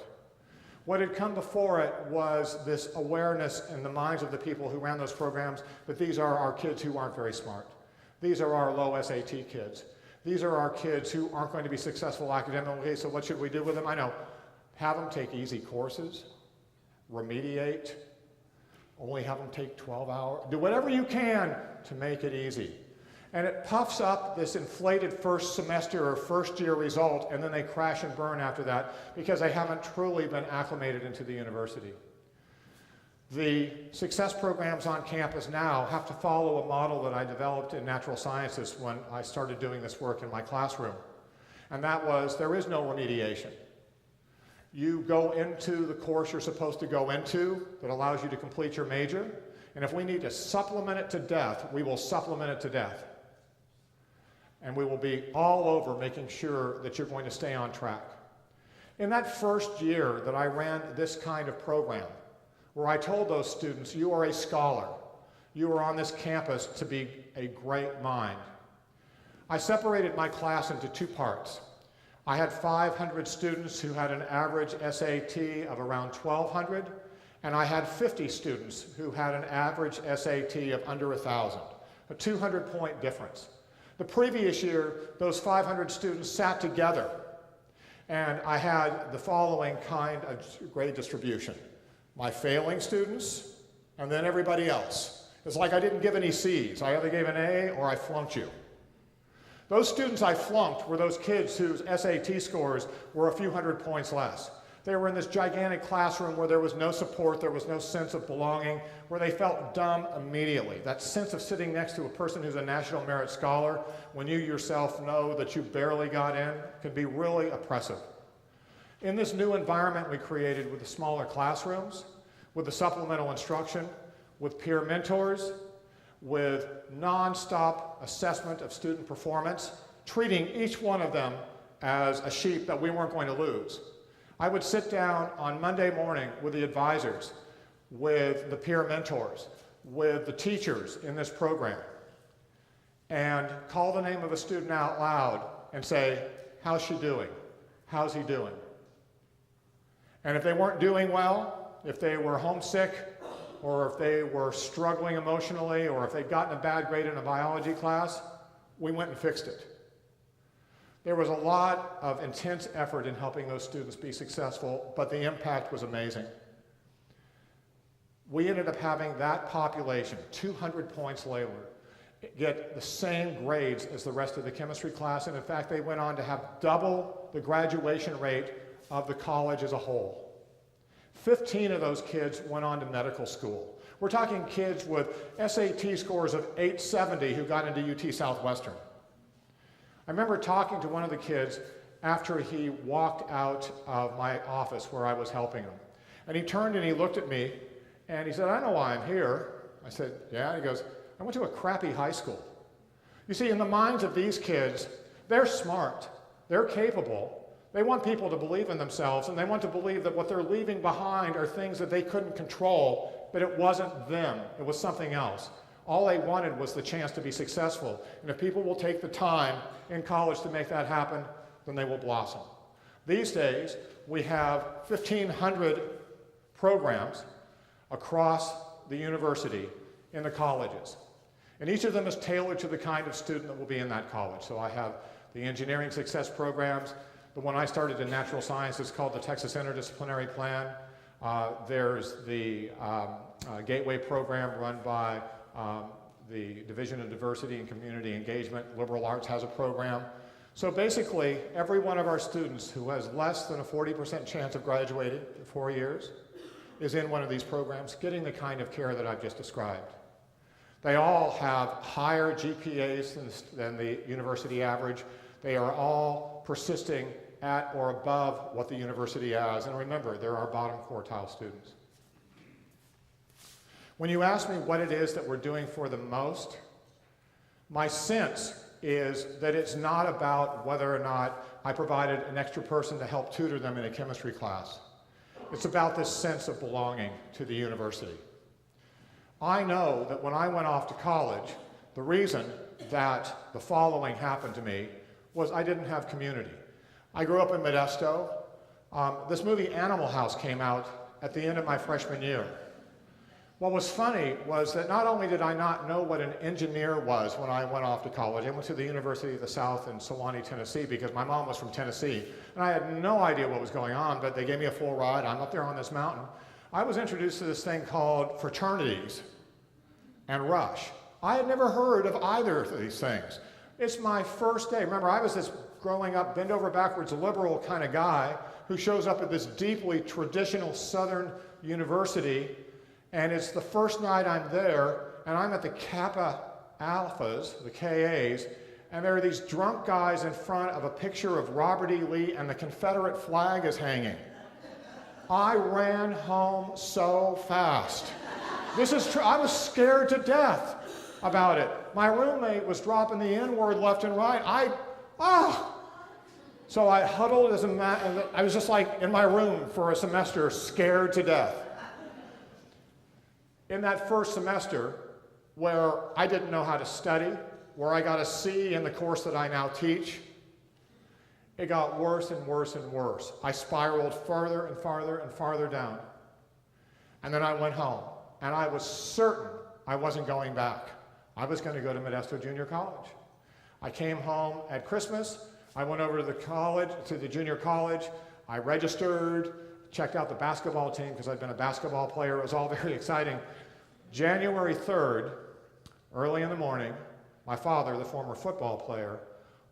What had come before it was this awareness in the minds of the people who ran those programs that these are our kids who aren't very smart. These are our low SAT kids. These are our kids who aren't going to be successful academically, so what should we do with them? I know, have them take easy courses, remediate, only have them take 12 hours, do whatever you can to make it easy. And it puffs up this inflated first semester or first year result, and then they crash and burn after that because they haven't truly been acclimated into the university. The success programs on campus now have to follow a model that I developed in natural sciences when I started doing this work in my classroom. And that was, there is no remediation. You go into the course you're supposed to go into that allows you to complete your major, and if we need to supplement it to death, we will supplement it to death. And we will be all over making sure that you're going to stay on track. In that first year that I ran this kind of program, where I told those students, you are a scholar, you are on this campus to be a great mind, I separated my class into two parts. I had 500 students who had an average SAT of around 1,200, and I had 50 students who had an average SAT of under 1,000, a 200-point difference. The previous year, those 500 students sat together, and I had the following kind of grade distribution. My failing students, and then everybody else. It's like I didn't give any C's. I either gave an A or I flunked you. Those students I flunked were those kids whose SAT scores were a few hundred points less. They were in this gigantic classroom where there was no support, there was no sense of belonging, where they felt dumb immediately. That sense of sitting next to a person who's a National Merit Scholar when you yourself know that you barely got in can be really oppressive. In this new environment we created with the smaller classrooms, with the supplemental instruction, with peer mentors, with non-stop assessment of student performance, treating each one of them as a sheep that we weren't going to lose. I would sit down on Monday morning with the advisors, with the peer mentors, with the teachers in this program, and call the name of a student out loud and say, how's she doing? How's he doing? And if they weren't doing well, if they were homesick, or if they were struggling emotionally, or if they'd gotten a bad grade in a biology class, we went and fixed it. There was a lot of intense effort in helping those students be successful, but the impact was amazing. We ended up having that population, 200 points later, get the same grades as the rest of the chemistry class, and in fact, they went on to have double the graduation rate of the college as a whole. 15 of those kids went on to medical school. We're talking kids with SAT scores of 870 who got into UT Southwestern. I remember talking to one of the kids after he walked out of my office where I was helping him. And he turned and he looked at me and he said, I know why I'm here. I said, yeah. He goes, I went to a crappy high school. You see, in the minds of these kids, they're smart, they're capable, they want people to believe in themselves, and they want to believe that what they're leaving behind are things that they couldn't control, but it wasn't them, it was something else. All they wanted was the chance to be successful, and if people will take the time in college to make that happen, then they will blossom. These days, we have 1,500 programs across the university in the colleges, and each of them is tailored to the kind of student that will be in that college. So I have the engineering success programs. The one I started in natural science is called the Texas Interdisciplinary Plan. There's the Gateway program run by the Division of Diversity and Community Engagement. Liberal Arts has a program. So basically, every one of our students who has less than a 40% chance of graduating in 4 years is in one of these programs, getting the kind of care that I've just described. They all have higher GPAs than the university average. They are all persisting at or above what the university has. And remember, they're our bottom quartile students. When you ask me what it is that we're doing for them most, my sense is that it's not about whether or not I provided an extra person to help tutor them in a chemistry class. It's about this sense of belonging to the university. I know that when I went off to college, the reason that the following happened to me was I didn't have community. I grew up in Modesto. This movie Animal House came out at the end of my freshman year. What was funny was that not only did I not know what an engineer was when I went off to college, I went to the University of the South in Sewanee, Tennessee, because my mom was from Tennessee, and I had no idea what was going on, but they gave me a full ride. I'm up there on this mountain. I was introduced to this thing called fraternities and Rush. I had never heard of either of these things. It's my first day. Remember, I was this growing up, bend over backwards, liberal kind of guy who shows up at this deeply traditional Southern university, And it's the first night I'm there, and I'm at the Kappa Alphas, the KAs, and there are these drunk guys in front of a picture of Robert E. Lee, and the Confederate flag is hanging. I ran home so fast. This is true. I was scared to death about it. My roommate was dropping the N-word left and right. So I huddled I was just like in my room for a semester, scared to death. In that first semester, where I didn't know how to study, where I got a C in the course that I now teach, it got worse and worse and worse. I spiraled farther and farther and farther down. And then I went home, and I was certain I wasn't going back. I was going to go to Modesto Junior College. I came home at Christmas. I went over to the junior college. I registered, checked out the basketball team because I'd been a basketball player. It was all very exciting. January 3rd, early in the morning, my father, the former football player,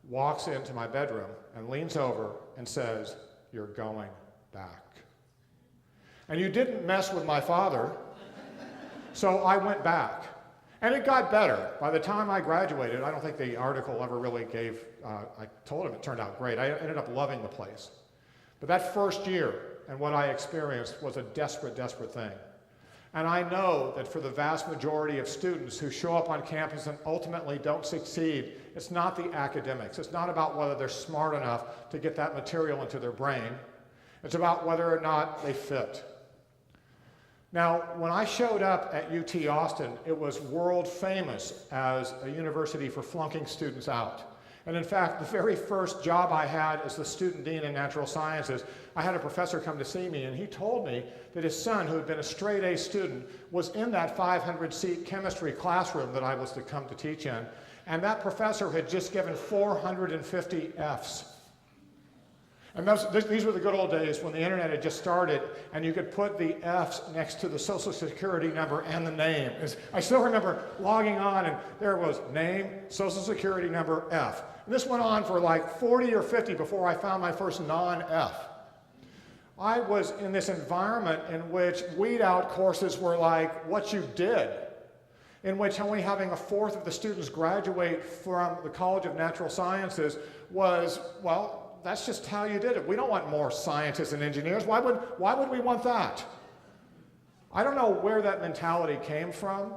walks into my bedroom and leans over and says, "You're going back." And you didn't mess with my father, so I went back. And it got better. By the time I graduated, I don't think the article ever really gave, I told him it turned out great. I ended up loving the place. But that first year and what I experienced was a desperate, desperate thing. And I know that for the vast majority of students who show up on campus and ultimately don't succeed, it's not the academics. It's not about whether they're smart enough to get that material into their brain. It's about whether or not they fit. Now, when I showed up at UT Austin, it was world famous as a university for flunking students out. And in fact, the very first job I had as the student dean in natural sciences, I had a professor come to see me, and he told me that his son, who had been a straight A student, was in that 500-seat chemistry classroom that I was to come to teach in, and that professor had just given 450 Fs. And these were the good old days when the internet had just started, and you could put the Fs next to the social security number and the name. I still remember logging on, and there was name, social security number, F. And this went on for like 40 or 50 before I found my first non-F. I was in this environment in which weed out courses were like what you did, in which only having a fourth of the students graduate from the College of Natural Sciences was, well, that's just how you did it. We don't want more scientists and engineers. Why would we want that? I don't know where that mentality came from,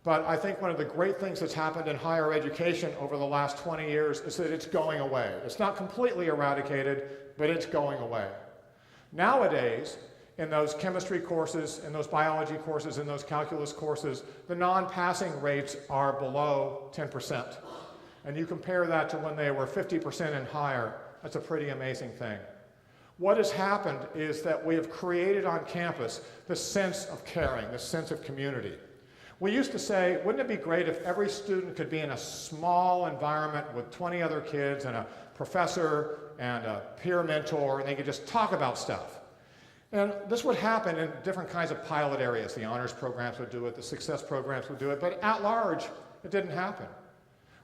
but I think one of the great things that's happened in higher education over the last 20 years is that it's going away. It's not completely eradicated, but it's going away. Nowadays, in those chemistry courses, in those biology courses, in those calculus courses, the non-passing rates are below 10%. And you compare that to when they were 50% and higher, that's a pretty amazing thing. What has happened is that we have created on campus this sense of caring, this sense of community. We used to say, wouldn't it be great if every student could be in a small environment with 20 other kids and a professor and a peer mentor, and they could just talk about stuff. And this would happen in different kinds of pilot areas. The honors programs would do it, the success programs would do it, but at large, it didn't happen.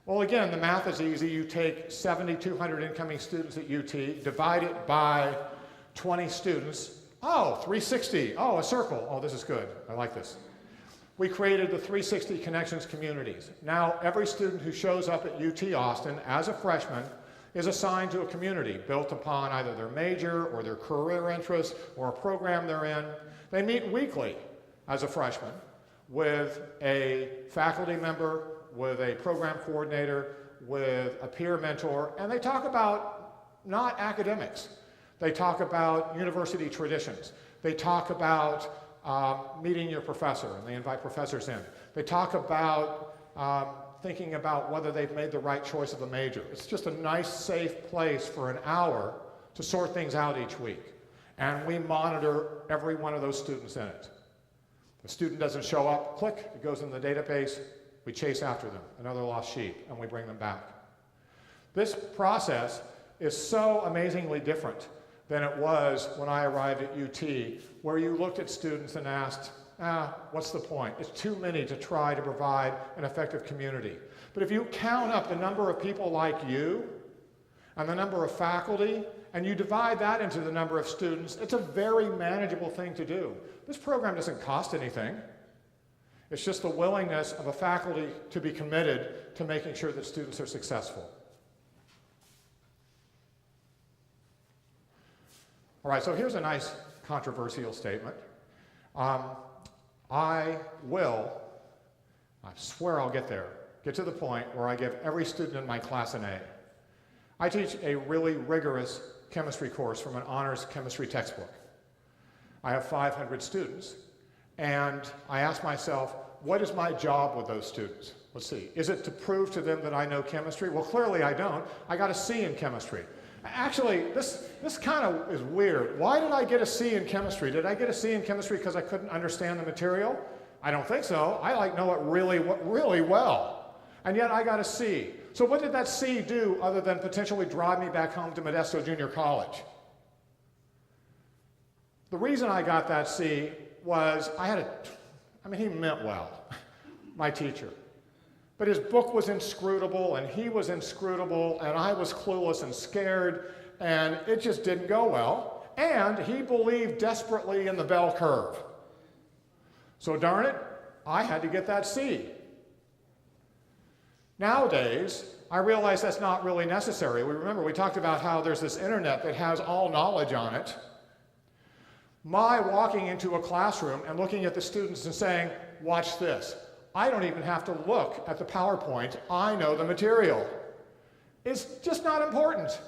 Well, again, the math is easy. You take 7,200 incoming students at UT, divide it by 20 students. Oh, 360. Oh, a circle. Oh, this is good. I like this. We created the 360 Connections communities. Now, every student who shows up at UT Austin as a freshman is assigned to a community built upon either their major or their career interests or a program they're in. They meet weekly as a freshman with a faculty member, with a program coordinator, with a peer mentor, and they talk about not academics. They talk about university traditions. They talk about meeting your professor, and they invite professors in. They talk about thinking about whether they've made the right choice of a major. It's just a nice, safe place for an hour to sort things out each week. And we monitor every one of those students in it. If a student doesn't show up, click, it goes in the database. We chase after them, another lost sheep, and we bring them back. This process is so amazingly different than it was when I arrived at UT, where you looked at students and asked, what's the point? It's too many to try to provide an effective community. But if you count up the number of people like you and the number of faculty, and you divide that into the number of students, it's a very manageable thing to do. This program doesn't cost anything. It's just the willingness of a faculty to be committed to making sure that students are successful. All right, so here's a nice controversial statement. I swear I'll get there, get to the point where I give every student in my class an A. I teach a really rigorous chemistry course from an honors chemistry textbook. I have 500 students, and I ask myself, what is my job with those students? Let's see. Is it to prove to them that I know chemistry? Well, clearly I don't. I got a C in chemistry. Actually, this kind of is weird. Why did I get a C in chemistry? Did I get a C in chemistry because I couldn't understand the material? I don't think so. I know it really well. And yet I got a C. So what did that C do other than potentially drive me back home to Modesto Junior College? The reason I got that C was he meant well, my teacher. But his book was inscrutable, and he was inscrutable, and I was clueless and scared, and it just didn't go well. And he believed desperately in the bell curve. So darn it, I had to get that C. Nowadays, I realize that's not really necessary. We talked about how there's this internet that has all knowledge on it. My walking into a classroom and looking at the students and saying, watch this. I don't even have to look at the PowerPoint. I know the material. It's just not important.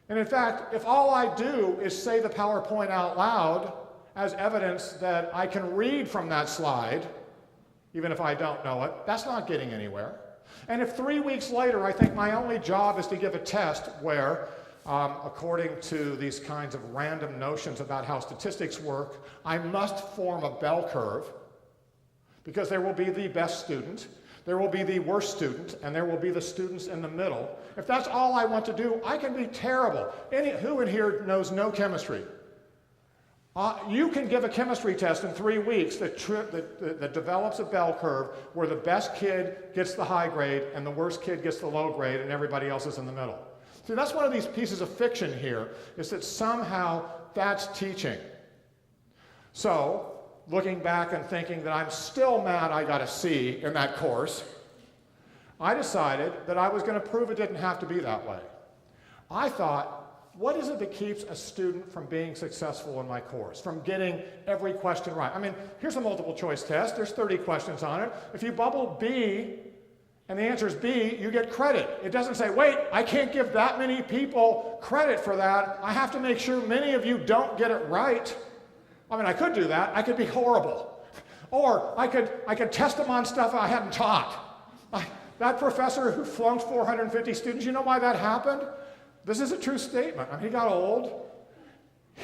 And in fact, if all I do is say the PowerPoint out loud as evidence that I can read from that slide, even if I don't know it, that's not getting anywhere. And if 3 weeks later I think my only job is to give a test where, according to these kinds of random notions about how statistics work, I must form a bell curve, because there will be the best student, there will be the worst student, and there will be the students in the middle. If that's all I want to do, I can be terrible. Who in here knows no chemistry? You can give a chemistry test in 3 weeks that develops a bell curve where the best kid gets the high grade and the worst kid gets the low grade and everybody else is in the middle. See, that's one of these pieces of fiction here, is that somehow that's teaching. So, looking back and thinking that I'm still mad I got a C in that course, I decided that I was going to prove it didn't have to be that way. I thought, what is it that keeps a student from being successful in my course, from getting every question right? Here's a multiple choice test. There's 30 questions on it. If you bubble B and the answer is B, you get credit. It doesn't say, wait, I can't give that many people credit for that. I have to make sure many of you don't get it right. I could do that. I could be horrible. Or I could test them on stuff I hadn't taught. That professor who flunked 450 students, you know why that happened? This is a true statement. He got old.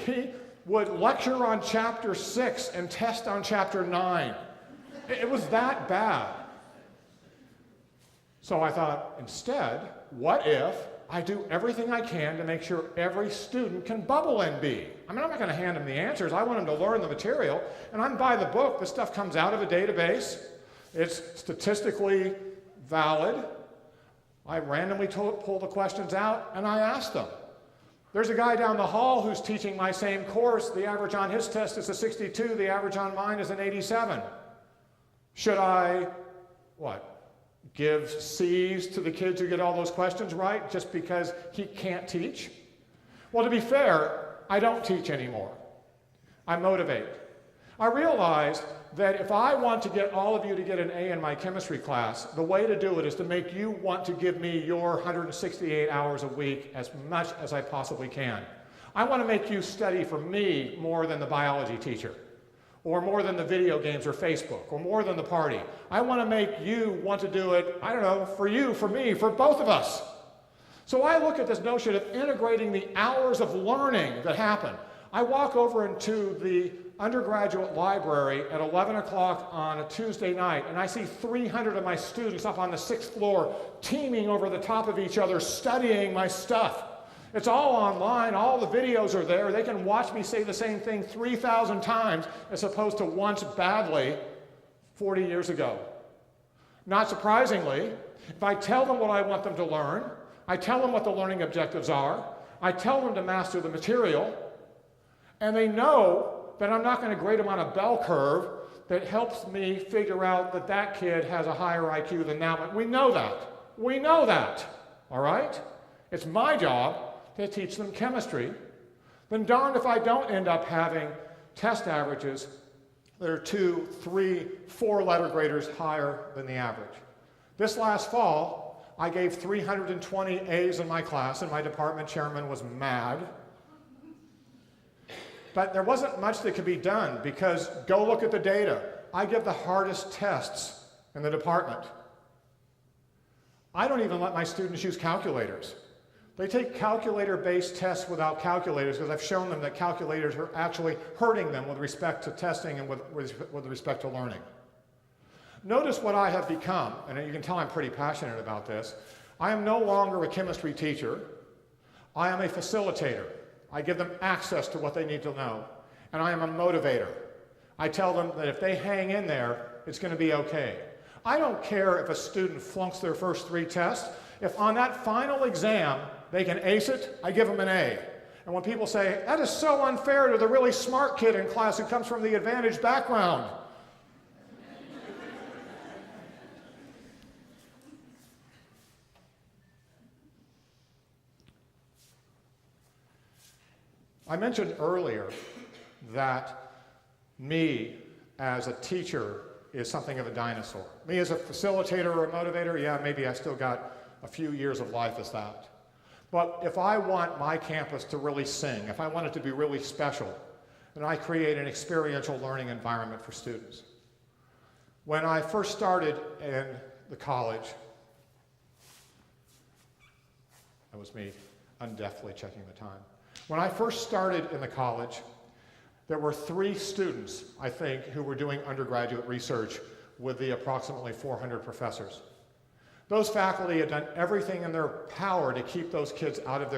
He would lecture on chapter 6 and test on chapter 9. It was that bad. So I thought, instead, what if I do everything I can to make sure every student can bubble in B? I'm not going to hand them the answers. I want them to learn the material. And I'm by the book. This stuff comes out of a database. It's statistically valid. I randomly pull the questions out, and I ask them. There's a guy down the hall who's teaching my same course. The average on his test is a 62. The average on mine is an 87. Should I, give C's to the kids who get all those questions right just because he can't teach? Well, to be fair, I don't teach anymore. I motivate. I realized that if I want to get all of you to get an A in my chemistry class, the way to do it is to make you want to give me your 168 hours a week as much as I possibly can. I want to make you study for me more than the biology teacher, or more than the video games or Facebook, or more than the party. I want to make you want to do it, for you, for me, for both of us. So I look at this notion of integrating the hours of learning that happen. I walk over into the undergraduate library at 11 o'clock on a Tuesday night, and I see 300 of my students up on the 6th floor teaming over the top of each other, studying my stuff. It's all online. All the videos are there. They can watch me say the same thing 3,000 times as opposed to once badly 40 years ago. Not surprisingly, if I tell them what I want them to learn, I tell them what the learning objectives are, I tell them to master the material, and they know that I'm not going to grade them on a bell curve, that helps me figure out that that kid has a higher IQ than that one. We know that. We know that, all right? It's my job to teach them chemistry. Then darned if I don't end up having test averages that are 2, 3, 4 letter graders higher than the average. This last fall, I gave 320 A's in my class, and my department chairman was mad. But there wasn't much that could be done, because go look at the data. I give the hardest tests in the department. I don't even let my students use calculators. They take calculator-based tests without calculators, because I've shown them that calculators are actually hurting them with respect to testing and with respect to learning. Notice what I have become, and you can tell I'm pretty passionate about this. I am no longer a chemistry teacher. I am a facilitator. I give them access to what they need to know. And I am a motivator. I tell them that if they hang in there, it's going to be okay. I don't care if a student flunks their first 3 tests. If on that final exam they can ace it, I give them an A. And when people say, that is so unfair to the really smart kid in class who comes from the advantaged background, I mentioned earlier that me as a teacher is something of a dinosaur. Me as a facilitator or a motivator, yeah, maybe I still got a few years of life as that. But if I want my campus to really sing, if I want it to be really special, then I create an experiential learning environment for students. When I first started in the college, that was me undeftly checking the time. When I first started in the college, there were 3 students, I think, who were doing undergraduate research with the approximately 400 professors. Those faculty had done everything in their power to keep those kids out of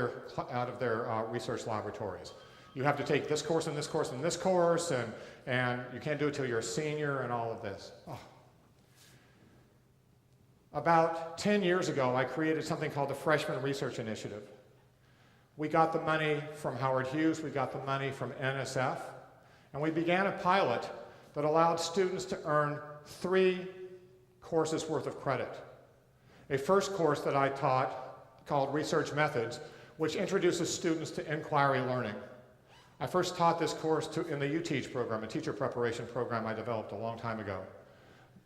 their research laboratories. You have to take this course and this course and this course, and you can't do it till you're a senior and all of this. Oh. About 10 years ago, I created something called the Freshman Research Initiative. We got the money from Howard Hughes, we got the money from NSF, and we began a pilot that allowed students to earn 3 courses worth of credit. A first course that I taught called Research Methods, which introduces students to inquiry learning. I first taught this course in the U-Teach program, a teacher preparation program I developed a long time ago,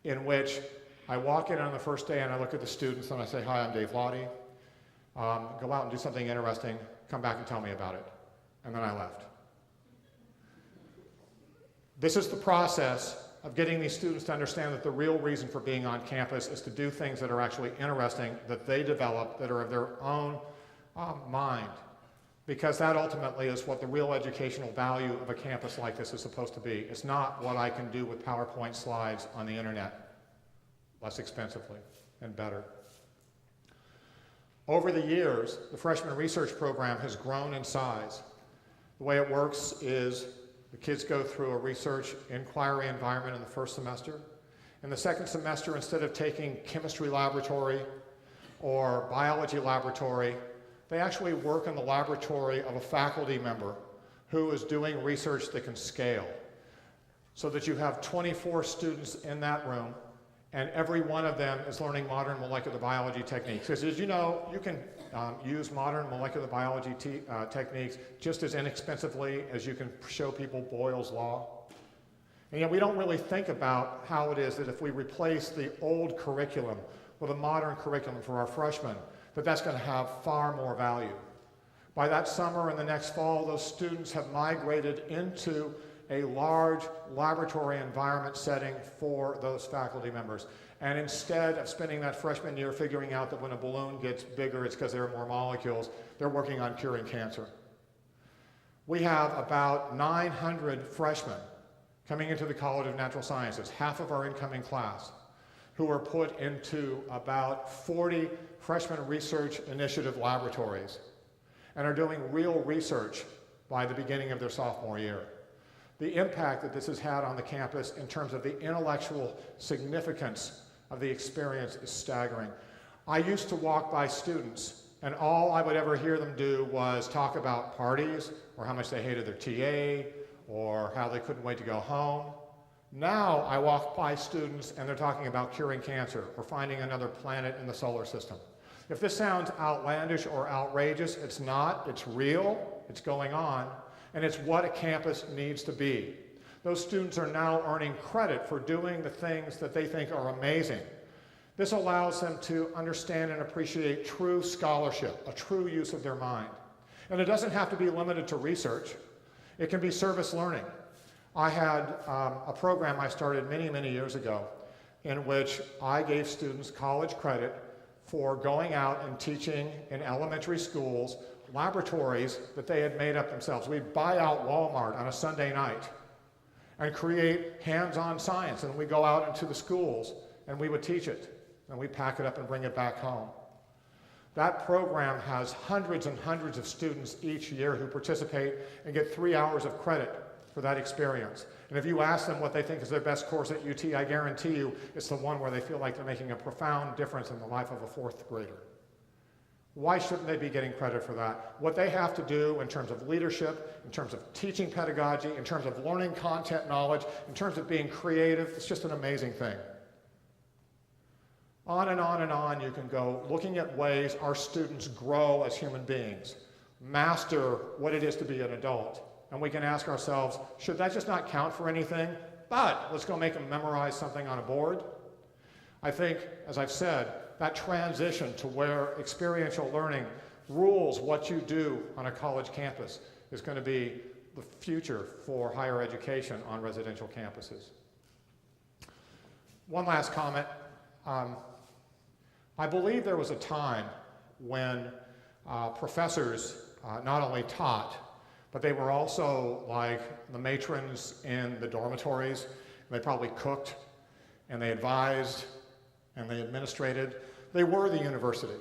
in which I walk in on the first day and I look at the students and I say, hi, I'm Dave Laude. Go out and do something interesting, come back and tell me about it. And then I left. This is the process of getting these students to understand that the real reason for being on campus is to do things that are actually interesting, that they develop, that are of their own mind. Because that ultimately is what the real educational value of a campus like this is supposed to be. It's not what I can do with PowerPoint slides on the internet, less expensively and better. Over the years, the freshman research program has grown in size. The way it works is the kids go through a research inquiry environment in the first semester. In the second semester, instead of taking chemistry laboratory or biology laboratory, they actually work in the laboratory of a faculty member who is doing research that can scale. So that you have 24 students in that room, and every one of them is learning modern molecular biology techniques. Because as you know, you can use modern molecular biology techniques just as inexpensively as you can show people Boyle's law. And yet we don't really think about how it is that if we replace the old curriculum with a modern curriculum for our freshmen, that's going to have far more value. By that summer and the next fall, those students have migrated into a large laboratory environment setting for those faculty members. And instead of spending that freshman year figuring out that when a balloon gets bigger, it's because there are more molecules, they're working on curing cancer. We have about 900 freshmen coming into the College of Natural Sciences, half of our incoming class, who are put into about 40 freshman research initiative laboratories and are doing real research by the beginning of their sophomore year. The impact that this has had on the campus in terms of the intellectual significance of the experience is staggering. I used to walk by students, and all I would ever hear them do was talk about parties, or how much they hated their TA, or how they couldn't wait to go home. Now I walk by students and they're talking about curing cancer or finding another planet in the solar system. If this sounds outlandish or outrageous, it's not. It's real, it's going on, and it's what a campus needs to be. Those students are now earning credit for doing the things that they think are amazing. This allows them to understand and appreciate true scholarship, a true use of their mind. And it doesn't have to be limited to research. It can be service learning. I had a program I started many, many years ago in which I gave students college credit for going out and teaching in elementary schools laboratories that they had made up themselves. We'd buy out Walmart on a Sunday night and create hands-on science, and we'd go out into the schools and we would teach it, and we'd pack it up and bring it back home. That program has hundreds and hundreds of students each year who participate and get 3 hours of credit for that experience. And if you ask them what they think is their best course at UT, I guarantee you it's the one where they feel like they're making a profound difference in the life of a fourth grader. Why shouldn't they be getting credit for that? What they have to do in terms of leadership, in terms of teaching pedagogy, in terms of learning content knowledge, in terms of being creative, it's just an amazing thing. On and on and on you can go, looking at ways our students grow as human beings, master what it is to be an adult. And we can ask ourselves, should that just not count for anything? But let's go make them memorize something on a board. I think, as I've said, that transition to where experiential learning rules what you do on a college campus is going to be the future for higher education on residential campuses. One last comment. I believe there was a time when professors not only taught, but they were also like the matrons in the dormitories. They probably cooked, and they advised, and they administrated. They were the university.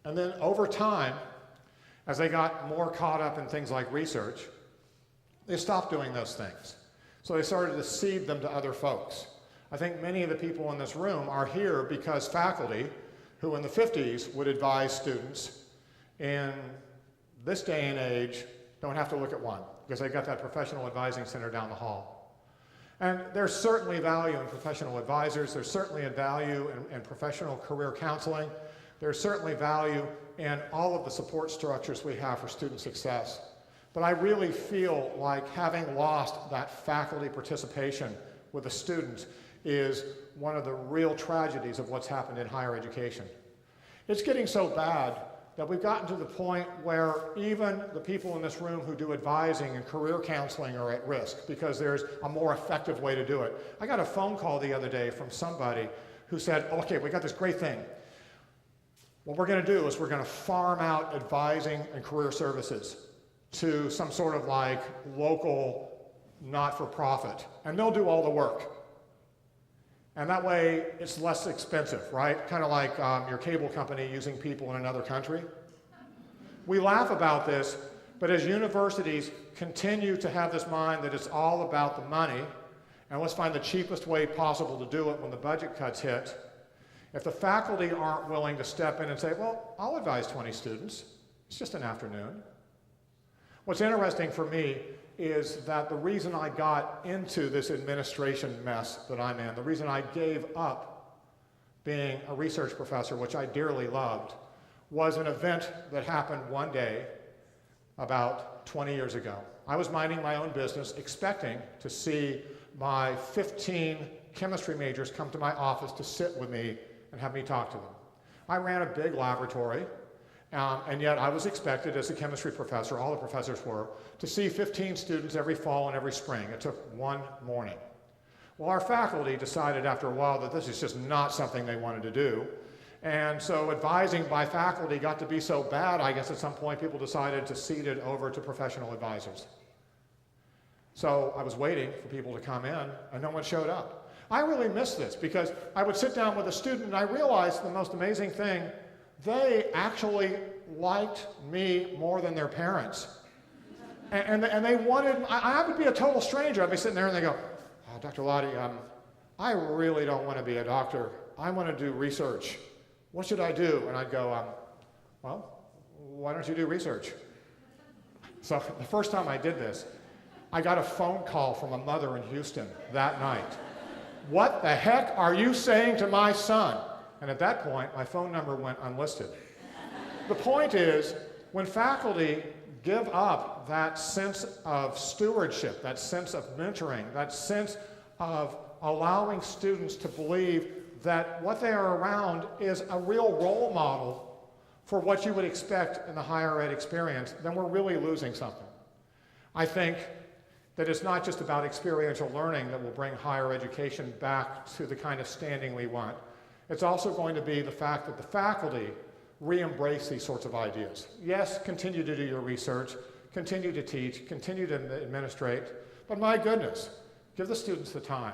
And then over time, as they got more caught up in things like research, they stopped doing those things. So they started to cede them to other folks. I think many of the people in this room are here because faculty, who in the 50s would advise students, in this day and age, don't have to look at one, because they've got that professional advising center down the hall. And there's certainly value in professional advisors. There's certainly a value in professional career counseling. There's certainly value in all of the support structures we have for student success. But I really feel like having lost that faculty participation with the students is one of the real tragedies of what's happened in higher education. It's getting so bad that we've gotten to the point where even the people in this room who do advising and career counseling are at risk because there's a more effective way to do it. I got a phone call the other day from somebody who said, okay, we got this great thing. What we're going to do is we're going to farm out advising and career services to some sort of like local not-for-profit, and they'll do all the work. And that way, it's less expensive, right? Kind of like your cable company using people in another country. We laugh about this, but as universities continue to have this mind that it's all about the money, and let's find the cheapest way possible to do it when the budget cuts hit, if the faculty aren't willing to step in and say, well, I'll advise 20 students, it's just an afternoon. What's interesting for me is that the reason I got into this administration mess that I'm in, the reason I gave up being a research professor, which I dearly loved, was an event that happened one day about 20 years ago. I was minding my own business, expecting to see my 15 chemistry majors come to my office to sit with me and have me talk to them. I ran a big laboratory. And yet I was expected as a chemistry professor, all the professors were, to see 15 students every fall and every spring. It took one morning. Well, our faculty decided after a while that this is just not something they wanted to do. And so advising by faculty got to be so bad, I guess at some point people decided to cede it over to professional advisors. So I was waiting for people to come in, and no one showed up. I really missed this because I would sit down with a student and I realized the most amazing thing, they actually liked me more than their parents. And they wanted, I would be a total stranger. I'd be sitting there and they go, oh, Dr. Laude, I really don't want to be a doctor. I want to do research. What should I do? And I'd go, well, why don't you do research? So the first time I did this, I got a phone call from a mother in Houston that night. What the heck are you saying to my son? And at that point, my phone number went unlisted. The point is, when faculty give up that sense of stewardship, that sense of mentoring, that sense of allowing students to believe that what they are around is a real role model for what you would expect in the higher ed experience, then we're really losing something. I think that it's not just about experiential learning that will bring higher education back to the kind of standing we want. It's also going to be the fact that the faculty re-embrace these sorts of ideas. Yes, continue to do your research, continue to teach, continue to administrate, but my goodness, give the students the time.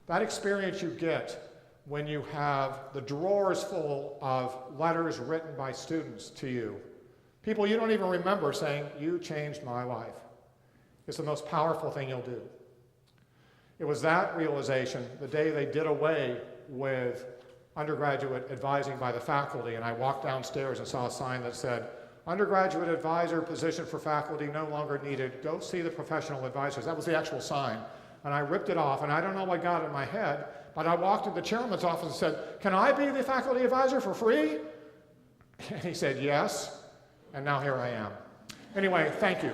That experience you get when you have the drawers full of letters written by students to you, people you don't even remember saying, "You changed my life," is the most powerful thing you'll do. It was that realization the day they did away with undergraduate advising by the faculty, and I walked downstairs and saw a sign that said, "Undergraduate advisor position for faculty no longer needed. Go see the professional advisors." That was the actual sign. And I ripped it off, and I don't know what got in my head, but I walked to the chairman's office and said, "Can I be the faculty advisor for free?" And he said, "Yes," and now here I am. Anyway, thank you.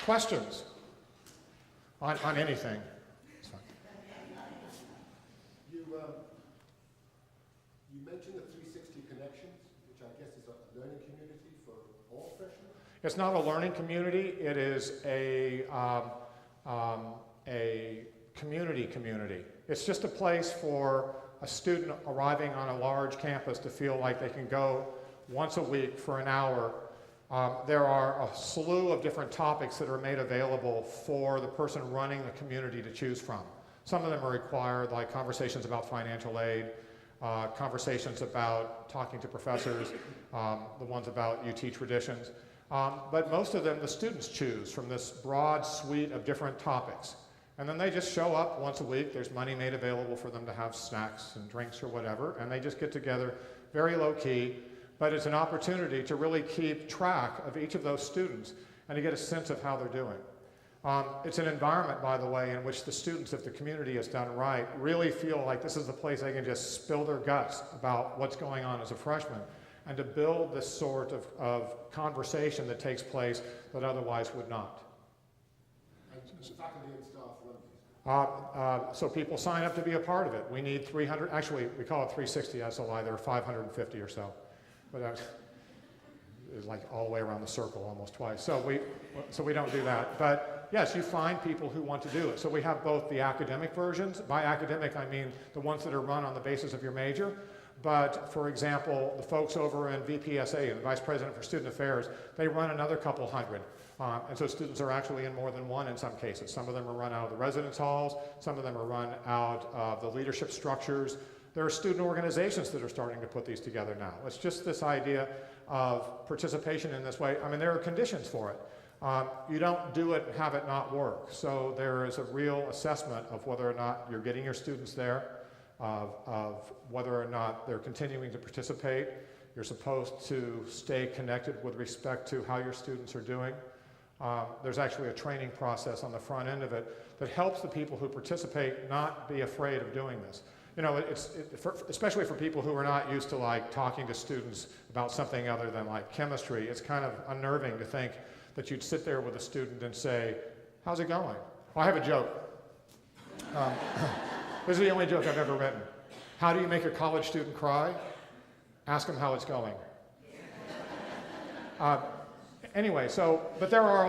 Questions on anything? You mentioned the 360 Connections, which I guess is a learning community for all freshmen? It's not a learning community. It is a community. It's just a place for a student arriving on a large campus to feel like they can go once a week for an hour. There are a slew of different topics that are made available for the person running the community to choose from. Some of them are required, like conversations about financial aid, conversations about talking to professors, the ones about UT traditions. But most of them, the students choose from this broad suite of different topics. And then they just show up once a week. There's money made available for them to have snacks and drinks or whatever, and they just get together very low key. But it's an opportunity to really keep track of each of those students and to get a sense of how they're doing. It's an environment, by the way, in which the students, if the community is done right, really feel like this is the place they can just spill their guts about what's going on as a freshman, and to build this sort of conversation that takes place that otherwise would not. Faculty and staff run these. So people sign up to be a part of it. We need 300, actually we call it 360, that's a lie, there are 550 or so. But it's like all the way around the circle almost twice. So we don't do that. But yes, you find people who want to do it. So we have both the academic versions. By academic, I mean the ones that are run on the basis of your major. But for example, the folks over in VPSA, the Vice President for Student Affairs, they run another couple hundred. And so students are actually in more than one in some cases. Some of them are run out of the residence halls. Some of them are run out of the leadership structures. There are student organizations that are starting to put these together now. It's just this idea of participation in this way. I mean, there are conditions for it. You don't do it and have it not work. So there is a real assessment of whether or not you're getting your students there, of whether or not they're continuing to participate. You're supposed to stay connected with respect to how your students are doing. There's actually a training process on the front end of it that helps the people who participate not be afraid of doing this. You know, especially for people who are not used to like talking to students about something other than like chemistry, it's kind of unnerving to think that you'd sit there with a student and say, "How's it going?" Well, I have a joke. This is the only joke I've ever written. How do you make a college student cry? Ask them how it's going. Anyway, but there are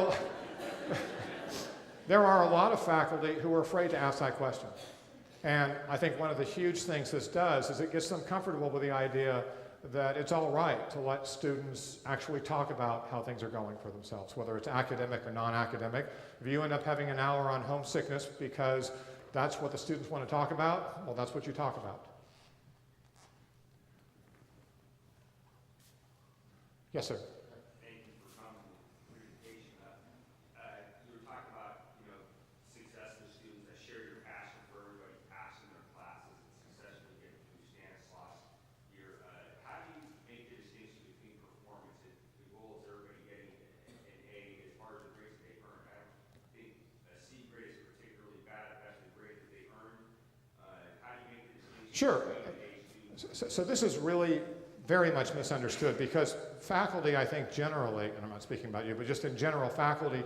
a lot of faculty who are afraid to ask that question. And I think one of the huge things this does is it gets them comfortable with the idea that it's all right to let students actually talk about how things are going for themselves, whether it's academic or non-academic. If you end up having an hour on homesickness because that's what the students want to talk about, well, that's what you talk about. Yes, sir. Thank you for coming to the presentation. You were talking about, success of the students that share your passion for everybody's passion in their class. Sure. So this is really very much misunderstood because faculty, I think generally, and I'm not speaking about you, but just in general, faculty,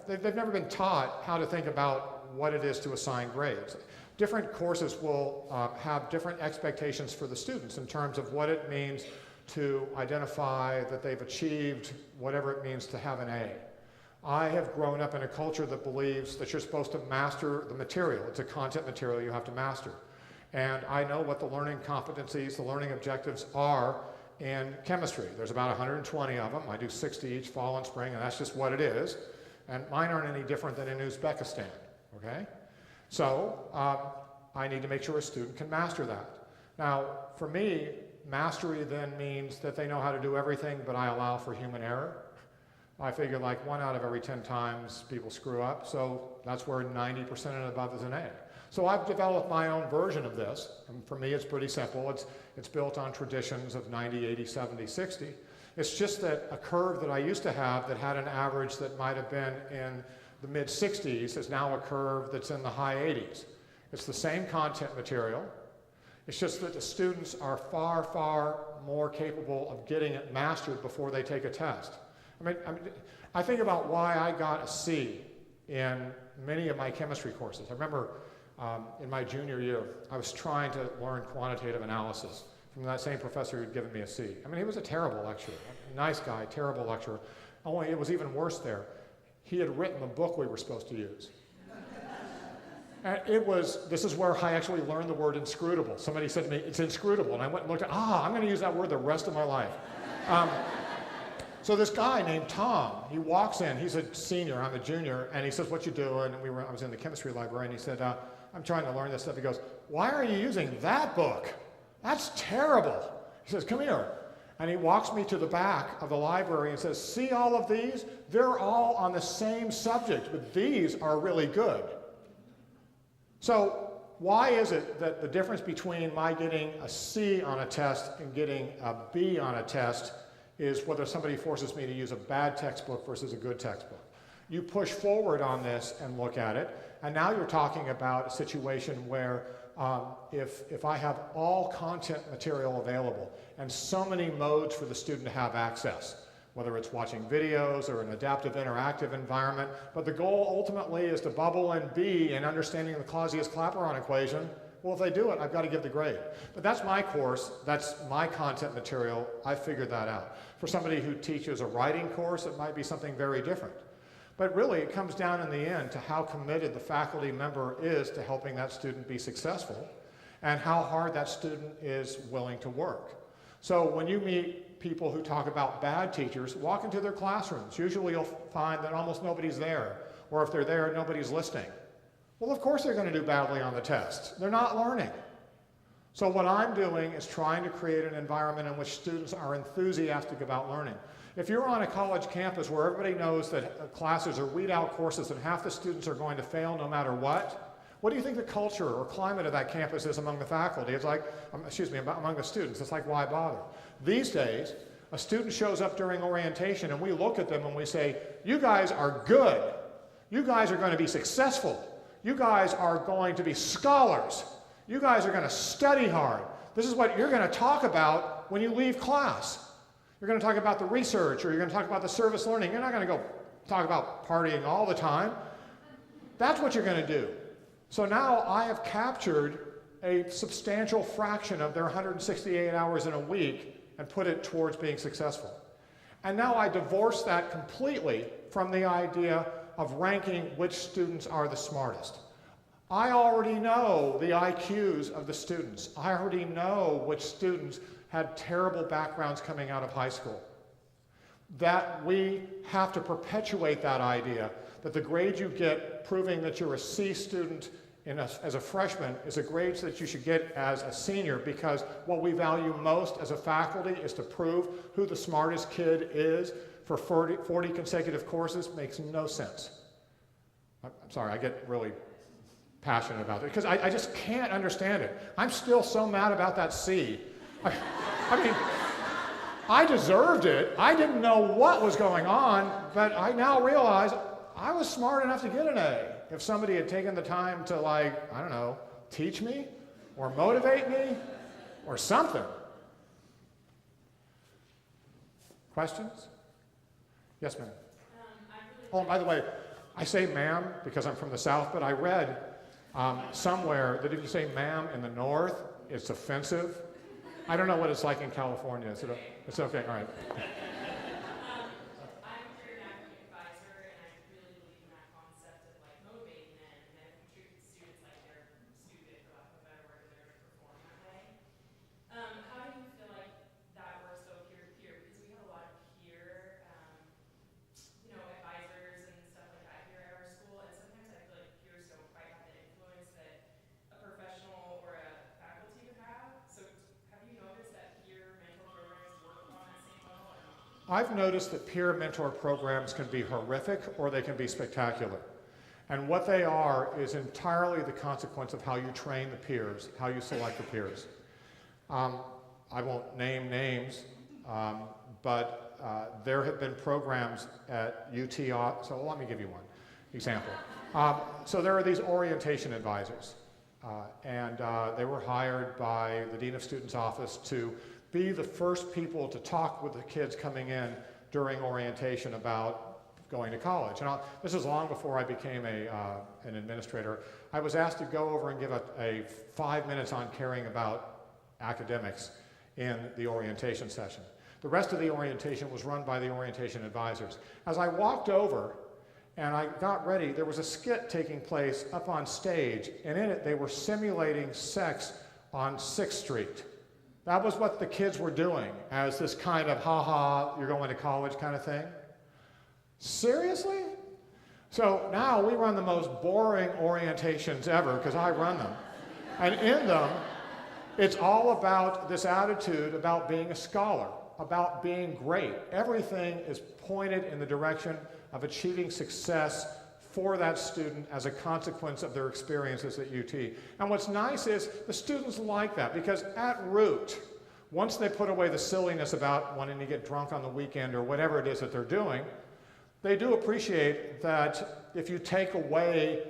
they've never been taught how to think about what it is to assign grades. Different courses will have different expectations for the students in terms of what it means to identify that they've achieved whatever it means to have an A. I have grown up in a culture that believes that you're supposed to master the material. It's a content material you have to master. And I know what the learning competencies, the learning objectives are in chemistry. There's about 120 of them. I do 60 each fall and spring, and that's just what it is. And mine aren't any different than in Uzbekistan, okay? So I need to make sure a student can master that. Now, for me, mastery then means that they know how to do everything, but I allow for human error. I figure like 1 out of every 10 times people screw up, so that's where 90% and above is an A. So I've developed my own version of this, and for me it's pretty simple. It's built on traditions of 90, 80, 70, 60. It's just that a curve that I used to have that had an average that might have been in the mid-60s is now a curve that's in the high 80s. It's the same content material. It's just that the students are far, far more capable of getting it mastered before they take a test. I think about why I got a C in many of my chemistry courses. I remember in my junior year, I was trying to learn quantitative analysis from that same professor who'd given me a C. I mean, he was a terrible lecturer, a nice guy, terrible lecturer. Only it was even worse there. He had written the book we were supposed to use. And this is where I actually learned the word inscrutable. Somebody said to me, it's inscrutable. And I went and looked at, I'm going to use that word the rest of my life. So this guy named Tom, he walks in, he's a senior, I'm a junior, and he says, what you doing? And I was in the chemistry library, and he said, I'm trying to learn this stuff. He goes, why are you using that book? That's terrible. He says, come here. And he walks me to the back of the library and says, see all of these? They're all on the same subject, but these are really good. So why is it that the difference between my getting a C on a test and getting a B on a test is whether somebody forces me to use a bad textbook versus a good textbook? You push forward on this and look at it, and now you're talking about a situation where if I have all content material available and so many modes for the student to have access, whether it's watching videos or an adaptive interactive environment, but the goal ultimately is to bubble and be in understanding the Clausius-Clapeyron equation. Well, if they do it, I've got to give the grade. But that's my course, that's my content material, I figured that out. For somebody who teaches a writing course, it might be something very different. But really, it comes down in the end to how committed the faculty member is to helping that student be successful and how hard that student is willing to work. So when you meet people who talk about bad teachers, walk into their classrooms. Usually you'll find that almost nobody's there, or if they're there, nobody's listening. Well, of course they're going to do badly on the test. They're not learning. So what I'm doing is trying to create an environment in which students are enthusiastic about learning. If you're on a college campus where everybody knows that classes are weed out courses and half the students are going to fail no matter what do you think the culture or climate of that campus is among the faculty? It's like, among the students. It's like, why bother? These days, a student shows up during orientation and we look at them and we say, you guys are good. You guys are going to be successful. You guys are going to be scholars. You guys are going to study hard. This is what you're going to talk about when you leave class. You're going to talk about the research, or you're going to talk about the service learning. You're not going to go talk about partying all the time. That's what you're going to do. So now I have captured a substantial fraction of their 168 hours in a week and put it towards being successful. And now I divorce that completely from the idea of ranking which students are the smartest. I already know the IQs of the students. I already know which students had terrible backgrounds coming out of high school. That we have to perpetuate that idea that the grade you get proving that you're a C student as a freshman is a grade that you should get as a senior, because what we value most as a faculty is to prove who the smartest kid is for 40 consecutive courses makes no sense. I'm sorry, I get really passionate about it because I just can't understand it. I'm still so mad about that C. I mean, I deserved it. I didn't know what was going on, but I now realize I was smart enough to get an A. If somebody had taken the time to, like, I don't know, teach me, or motivate me or something. Questions? Yes, ma'am. Oh, by the way, I say ma'am because I'm from the South, but I read somewhere that if you say ma'am in the North, it's offensive. I don't know what it's like in California. It's okay, all right. I'm a career and academic advisor, and I really believe in that concept of like motivating them, and then if we treat the students like they're stupid, for lack of a better word, and they're going to perform that way. How do you feel like that works though peer to peer? Because we have a lot of peer, advisors and stuff like that here at our school, and sometimes I feel like peers don't quite have the influence that a professional or a faculty would have. So have you noticed that peer mentor programs work on that same level or not? I've noticed that peer mentor programs can be horrific or they can be spectacular. And what they are is entirely the consequence of how you train the peers, how you select the peers. I won't name names, but there have been programs at UT, so let me give you one example. So there are these orientation advisors, and they were hired by the Dean of Students' office to be the first people to talk with the kids coming in during orientation about going to college. And this is long before I became an administrator. I was asked to go over and give a 5 minutes on caring about academics in the orientation session. The rest of the orientation was run by the orientation advisors. As I walked over and I got ready, there was a skit taking place up on stage, and in it they were simulating sex on 6th Street. That was what the kids were doing as this kind of ha-ha, you're going to college kind of thing. Seriously? So now we run the most boring orientations ever because I run them. And in them, it's all about this attitude about being a scholar, about being great. Everything is pointed in the direction of achieving success for that student as a consequence of their experiences at UT. And what's nice is the students like that because at root, once they put away the silliness about wanting to get drunk on the weekend or whatever it is that they're doing, they do appreciate that if you take away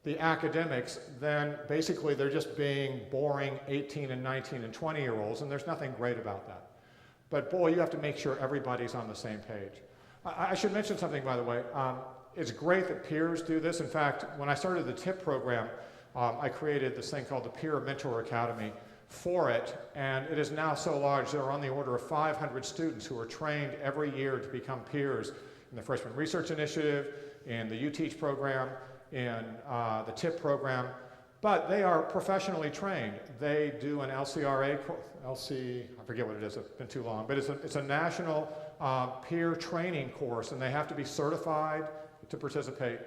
the academics, then basically they're just being boring 18 and 19 and 20-year-olds, and there's nothing great about that. But boy, you have to make sure everybody's on the same page. I should mention something, by the way. It's great that peers do this. In fact, when I started the TIP program, I created this thing called the Peer Mentor Academy for it, and it is now so large, there are on the order of 500 students who are trained every year to become peers in the Freshman Research Initiative, in the UTeach program, in the TIP program, but they are professionally trained. They do an LCRA, I forget what it is, it's been too long, but it's a national peer training course, and they have to be certified to participate.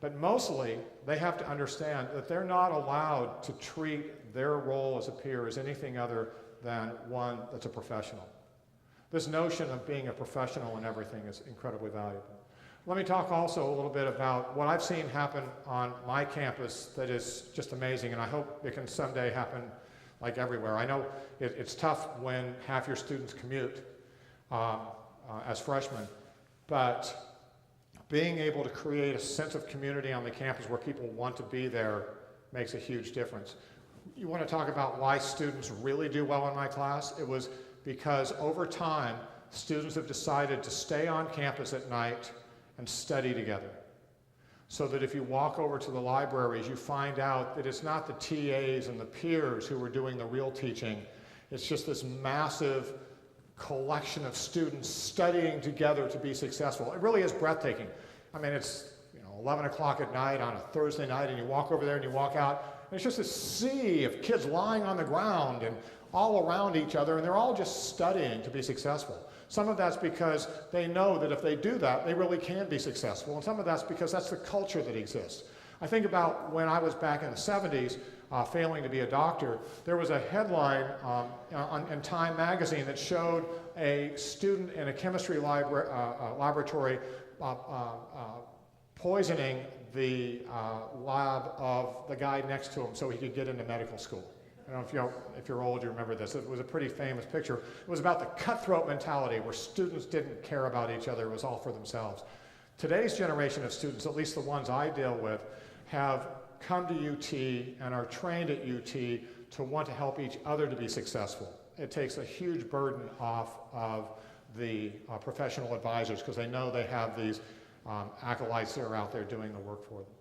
But mostly, they have to understand that they're not allowed to treat their role as a peer as anything other than one that's a professional. This notion of being a professional in everything is incredibly valuable. Let me talk also a little bit about what I've seen happen on my campus that is just amazing, and I hope it can someday happen like everywhere. I know it's tough when half your students commute as freshmen, but being able to create a sense of community on the campus where people want to be there makes a huge difference. You want to talk about why students really do well in my class? It was because over time, students have decided to stay on campus at night and study together. So that if you walk over to the libraries, you find out that it's not the TAs and the peers who are doing the real teaching. It's just this massive collection of students studying together to be successful. It really is breathtaking. I mean, it's 11 o'clock at night on a Thursday night, and you walk over there and you walk out, and it's just a sea of kids lying on the ground and all around each other, and they're all just studying to be successful. Some of that's because they know that if they do that, they really can be successful, and some of that's because that's the culture that exists. I think about when I was back in the 70s, failing to be a doctor, there was a headline in Time magazine that showed a student in a chemistry laboratory poisoning the lab of the guy next to him so he could get into medical school. I don't know if you're old, you remember this. It was a pretty famous picture. It was about the cutthroat mentality where students didn't care about each other. It was all for themselves. Today's generation of students, at least the ones I deal with, have come to UT and are trained at UT to want to help each other to be successful. It takes a huge burden off of the professional advisors because they know they have these acolytes that are out there doing the work for them.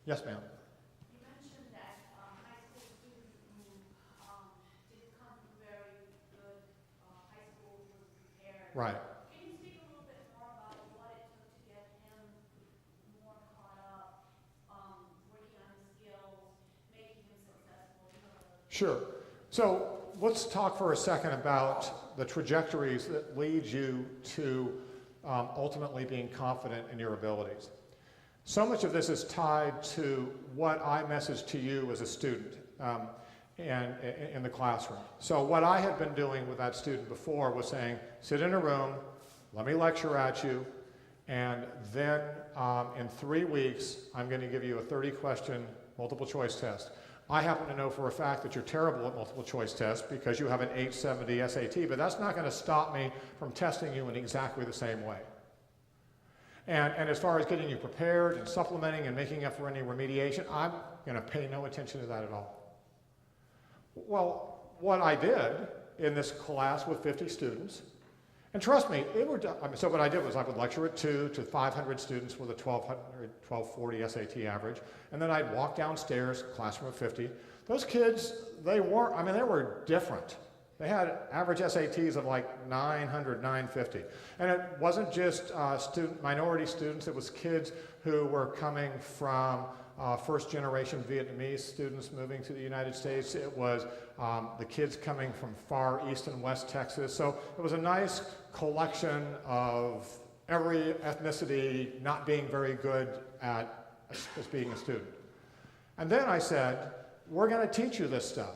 Yes, ma'am. You mentioned that high school student who didn't come from very good high school was prepared. Right. Can you speak a little bit more about what it took to get him more caught up, working on his skills, making him successful? Sure. So let's talk for a second about the trajectories that lead you to ultimately being confident in your abilities. So much of this is tied to what I message to you as a student and in the classroom. So what I had been doing with that student before was saying, sit in a room, let me lecture at you, and then in 3 weeks, I'm going to give you a 30-question multiple choice test. I happen to know for a fact that you're terrible at multiple choice tests because you have an 870 SAT, but that's not going to stop me from testing you in exactly the same way. And as far as getting you prepared and supplementing and making up for any remediation, I'm going to pay no attention to that at all. Well, what I did in this class with 50 students, and trust me, so what I did was I would lecture at 2 to 500 students with a 1240 SAT average, and then I'd walk downstairs, classroom of 50. Those kids, they were different. They had average SATs of like 900, 950. And it wasn't just minority students, it was kids who were coming from first-generation Vietnamese students moving to the United States. It was the kids coming from far east and west Texas. So it was a nice collection of every ethnicity not being very good at being a student. And then I said, we're going to teach you this stuff.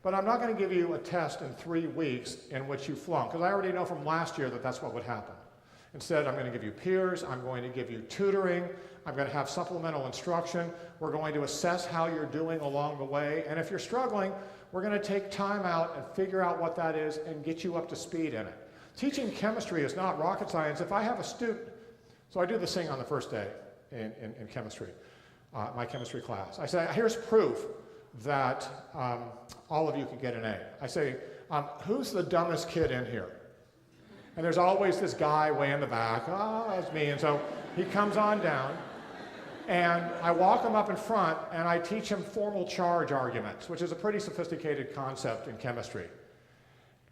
But I'm not going to give you a test in 3 weeks in which you flunk, because I already know from last year that that's what would happen. Instead, I'm going to give you peers, I'm going to give you tutoring, I'm going to have supplemental instruction, we're going to assess how you're doing along the way, and if you're struggling, we're going to take time out and figure out what that is and get you up to speed in it. Teaching chemistry is not rocket science. If I have a student, so I do this thing on the first day in chemistry, my chemistry class. I say, here's proof that all of you could get an A. I say, who's the dumbest kid in here? And there's always this guy way in the back, that's me. And so he comes on down, and I walk him up in front, and I teach him formal charge arguments, which is a pretty sophisticated concept in chemistry.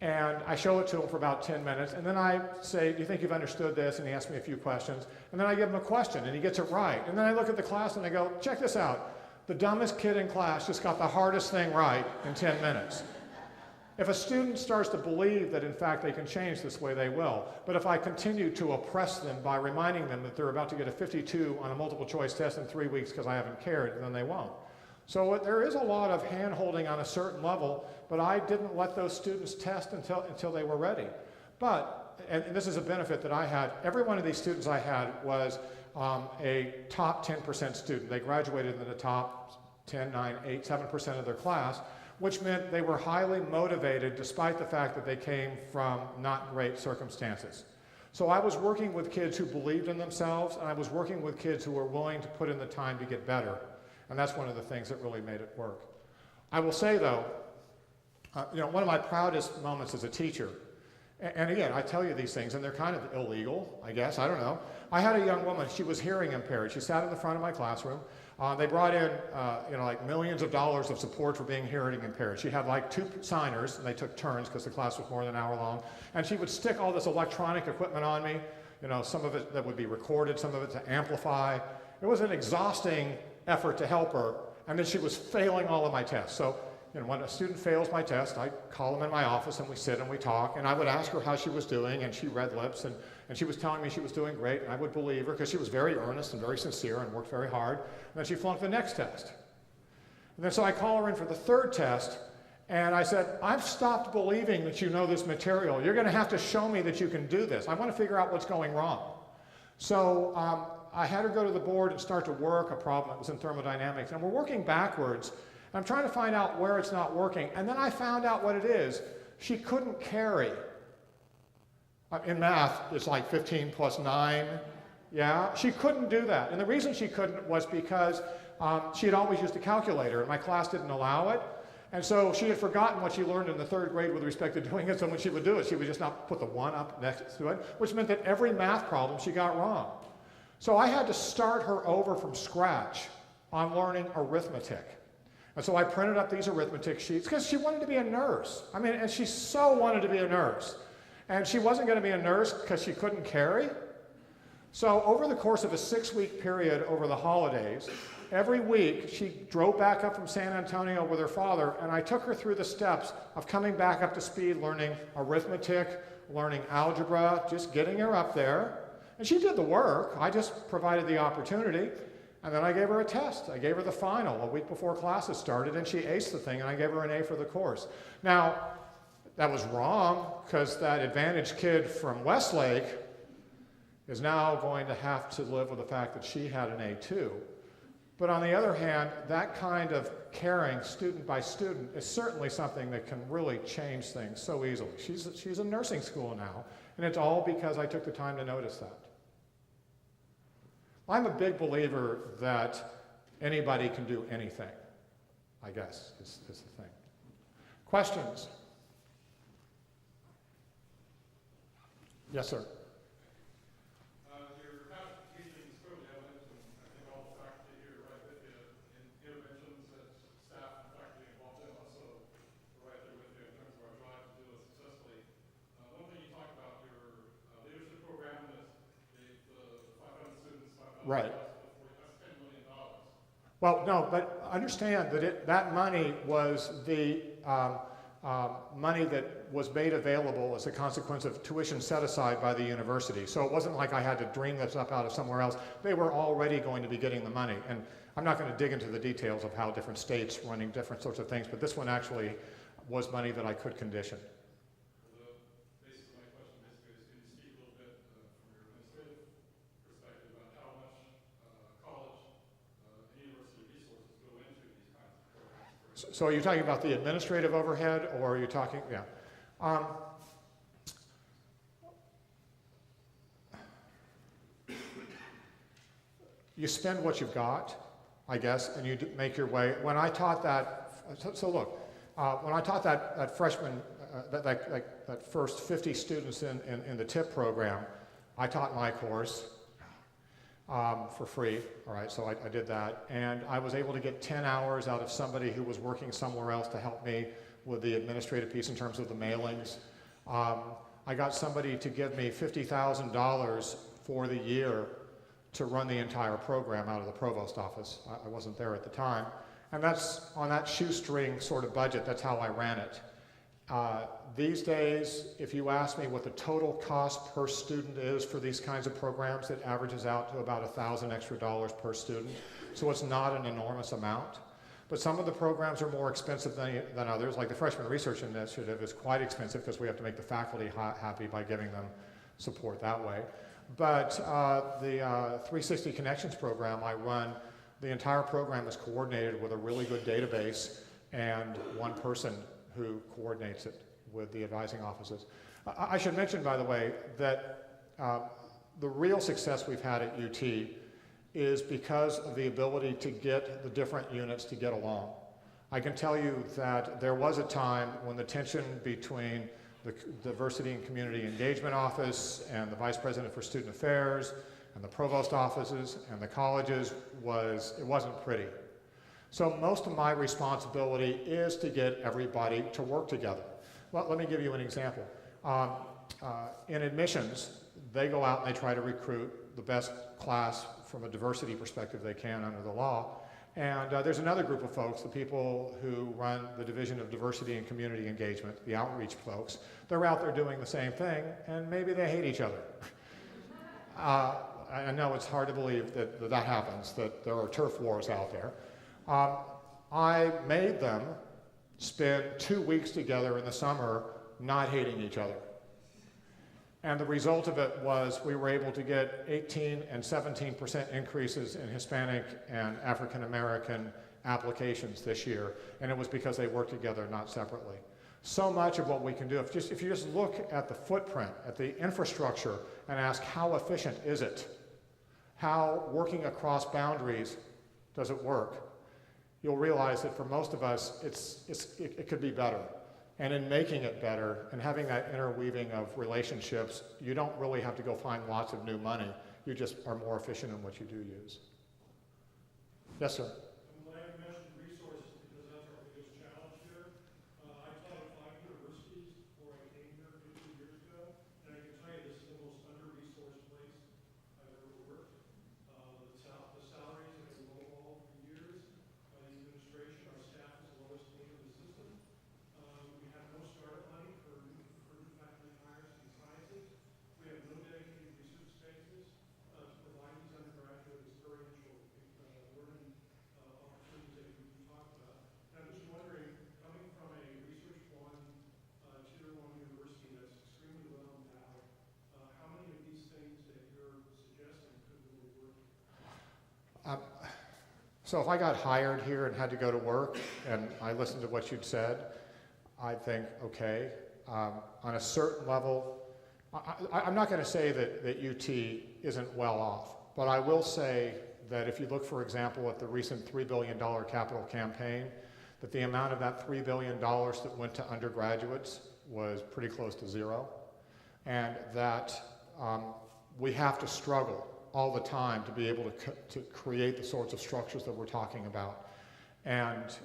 And I show it to him for about 10 minutes, and then I say, do you think you've understood this? And he asks me a few questions. And then I give him a question, and he gets it right. And then I look at the class, and I go, check this out. The dumbest kid in class just got the hardest thing right in 10 minutes. If a student starts to believe that in fact they can change this way, they will. But if I continue to oppress them by reminding them that they're about to get a 52 on a multiple choice test in 3 weeks because I haven't cared, then they won't. So there is a lot of hand-holding on a certain level, but I didn't let those students test until they were ready. But, and this is a benefit that I had, every one of these students I had was a top 10% student. They graduated in the top 10, 9, 8, 7% of their class, which meant they were highly motivated despite the fact that they came from not great circumstances. So I was working with kids who believed in themselves, and I was working with kids who were willing to put in the time to get better. And that's one of the things that really made it work. I will say though, one of my proudest moments as a teacher, and again, I tell you these things, and they're kind of illegal, I guess, I don't know. I had a young woman, she was hearing impaired. She sat in the front of my classroom. They brought in, like millions of dollars of support for being hearing impaired. She had like 2 signers, and they took turns because the class was more than an hour long. And she would stick all this electronic equipment on me, some of it that would be recorded, some of it to amplify. It was an exhausting effort to help her, and then she was failing all of my tests. So, when a student fails my test, I call them in my office and we sit and we talk, and I would ask her how she was doing, and she read lips, and she was telling me she was doing great, and I would believe her because she was very earnest and very sincere and worked very hard. And then she flunked the next test. And then so I call her in for the 3rd test, and I said, I've stopped believing that you know this material. You're going to have to show me that you can do this. I want to figure out what's going wrong. So I had her go to the board and start to work a problem that was in thermodynamics, and we're working backwards. I'm trying to find out where it's not working, and then I found out what it is. She couldn't carry. In math, it's like 15 plus 9. Yeah, she couldn't do that. And the reason she couldn't was because she had always used a calculator, and my class didn't allow it. And so she had forgotten what she learned in the 3rd grade with respect to doing it, so when she would do it, she would just not put the 1 up next to it, which meant that every math problem she got wrong. So I had to start her over from scratch on learning arithmetic. And so I printed up these arithmetic sheets because she wanted to be a nurse. I mean, and she so wanted to be a nurse. And she wasn't going to be a nurse because she couldn't carry. So over the course of a 6-week period over the holidays, every week she drove back up from San Antonio with her father, and I took her through the steps of coming back up to speed, learning arithmetic, learning algebra, just getting her up there. And she did the work. I just provided the opportunity. And then I gave her a test. I gave her the final a week before classes started, and she aced the thing, and I gave her an A for the course. Now, that was wrong, because that advantaged kid from Westlake is now going to have to live with the fact that she had an A too. But on the other hand, that kind of caring student by student is certainly something that can really change things so easily. She's in nursing school now, and it's all because I took the time to notice that. I'm a big believer that anybody can do anything, I guess, is the thing. Questions? Yes, sir. Your past teaching is clearly evident, and I think all the faculty here are right with you in interventions that staff and faculty involved in also are right there with you in terms of our drive to do it successfully. One thing you talked about, your leadership program that gave the 500 students $5,000 Right. before, that's $10 million. Well, no, but understand that that money was the money that was made available as a consequence of tuition set aside by the university. So it wasn't like I had to dream this up out of somewhere else. They were already going to be getting the money. And I'm not going to dig into the details of how different states running different sorts of things, but this one actually was money that I could condition. Well, the basis of my question basically is, can you speak a little bit from your administrative perspective about how much college and university resources go into these kinds of programs? So are you talking about the administrative overhead, or are you talking, yeah. You spend what you've got, I guess, and you make your way. When I taught that, so look, when I taught that freshman, that first 50 students in the TIP program, I taught my course for free, all right, so I did that. And I was able to get 10 hours out of somebody who was working somewhere else to help me with the administrative piece in terms of the mailings. I got somebody to give me $50,000 for the year to run the entire program out of the provost office. I wasn't there at the time. And that's on that shoestring sort of budget, that's how I ran it. These days, if you ask me what the total cost per student is for these kinds of programs, it averages out to about $1,000 extra per student. So it's not an enormous amount. But some of the programs are more expensive than others. Like the Freshman Research Initiative is quite expensive because we have to make the faculty happy by giving them support that way. But the 360 Connections program I run, the entire program is coordinated with a really good database and one person who coordinates it with the advising offices. I should mention, by the way, that the real success we've had at UT is because of the ability to get the different units to get along. I can tell you that there was a time when the tension between the Diversity and Community Engagement Office and the Vice President for Student Affairs and the Provost offices and the colleges it wasn't pretty. So most of my responsibility is to get everybody to work together. Well, let me give you an example. In admissions, they go out and they try to recruit the best class from a diversity perspective they can under the law. And there's another group of folks, the people who run the Division of Diversity and Community Engagement, the outreach folks. They're out there doing the same thing, and maybe they hate each other. I know it's hard to believe that happens, that there are turf wars out there. I made them spend 2 weeks together in the summer not hating each other. And the result of it was we were able to get 18 and 17% increases in Hispanic and African American applications this year, and it was because they worked together, not separately. So much of what we can do, if you just look at the footprint, at the infrastructure, and ask how efficient is it, how working across boundaries Does it work? You'll realize that for most of us, it could be better. And in making it better and having that interweaving of relationships, you don't really have to go find lots of new money. You just are more efficient in what you do use. Yes, sir? I'm glad you mentioned resources because that's our biggest challenge here. I taught at 5 universities before I came here 15 years ago, and I can tell you this is the most under-resourced place I've ever worked. The salaries have been lowballed for years by the administration. Our staff is the lowest paid in the system. We have no startup money for new faculty hires in sciences. We have no dedicated research spaces to provide these undergraduate experiential learning opportunities that you talked about. And I'm just wondering, coming from a research tier 1 university that's extremely well endowed, how many of these things that you're suggesting could really work? So if I got hired here and had to go to work and I listened to what you'd said, I'd think, okay, on a certain level, I'm not going to say that UT isn't well off, but I will say that if you look, for example, at the recent $3 billion capital campaign, that the amount of that $3 billion that went to undergraduates was pretty close to zero, and that we have to struggle all the time to be able to create the sorts of structures that we're talking about. And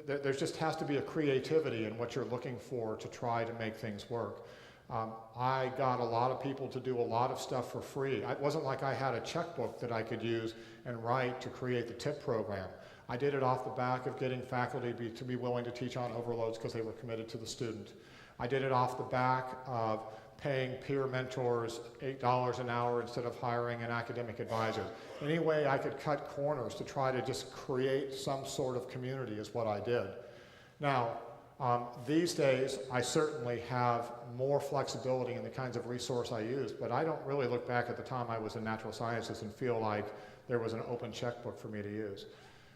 there just has to be a creativity in what you're looking for to try to make things work. I got a lot of people to do a lot of stuff for free. It wasn't like I had a checkbook that I could use and write to create the TIP program. I did it off the back of getting faculty to be willing to teach on overloads because they were committed to the student. I did it off the back of paying peer mentors $8 an hour instead of hiring an academic advisor. Any way I could cut corners to try to just create some sort of community is what I did. Now, these days, I certainly have more flexibility in the kinds of resource I use, but I don't really look back at the time I was in natural sciences and feel like there was an open checkbook for me to use.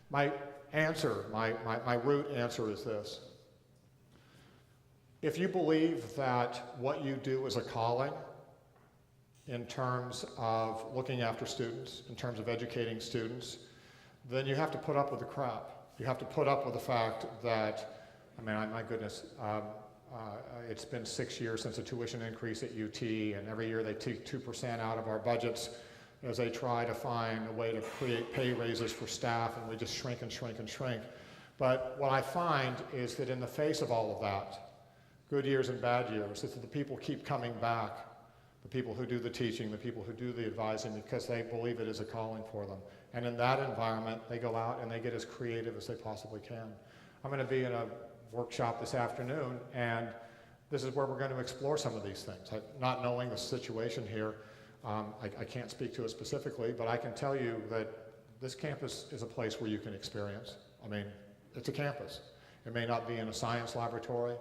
My answer, my root answer is this. If you believe that what you do is a calling in terms of looking after students, in terms of educating students, then you have to put up with the crap. You have to put up with the fact that, I mean, my goodness, it's been 6 years since a tuition increase at UT, and every year they take 2% out of our budgets as they try to find a way to create pay raises for staff, and we just shrink and shrink and shrink. But what I find is that in the face of all of that, good years and bad years, is that the people keep coming back, the people who do the teaching, the people who do the advising, because they believe it is a calling for them. And in that environment, they go out and they get as creative as they possibly can. I'm going to be in a workshop this afternoon, and this is where we're going to explore some of these things. Not knowing the situation here, I can't speak to it specifically, but I can tell you that this campus is a place where you can experience. I mean, it's a campus. It may not be in a science laboratory,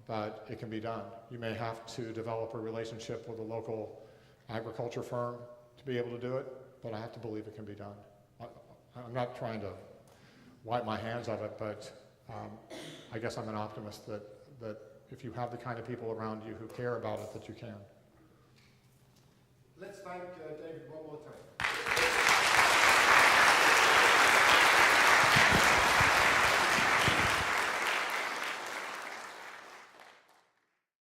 but it can be done. You may have to develop a relationship with a local agriculture firm to be able to do it, but I have to believe it can be done. I'm not trying to wipe my hands of it, but I guess I'm an optimist that if you have the kind of people around you who care about it, that you can.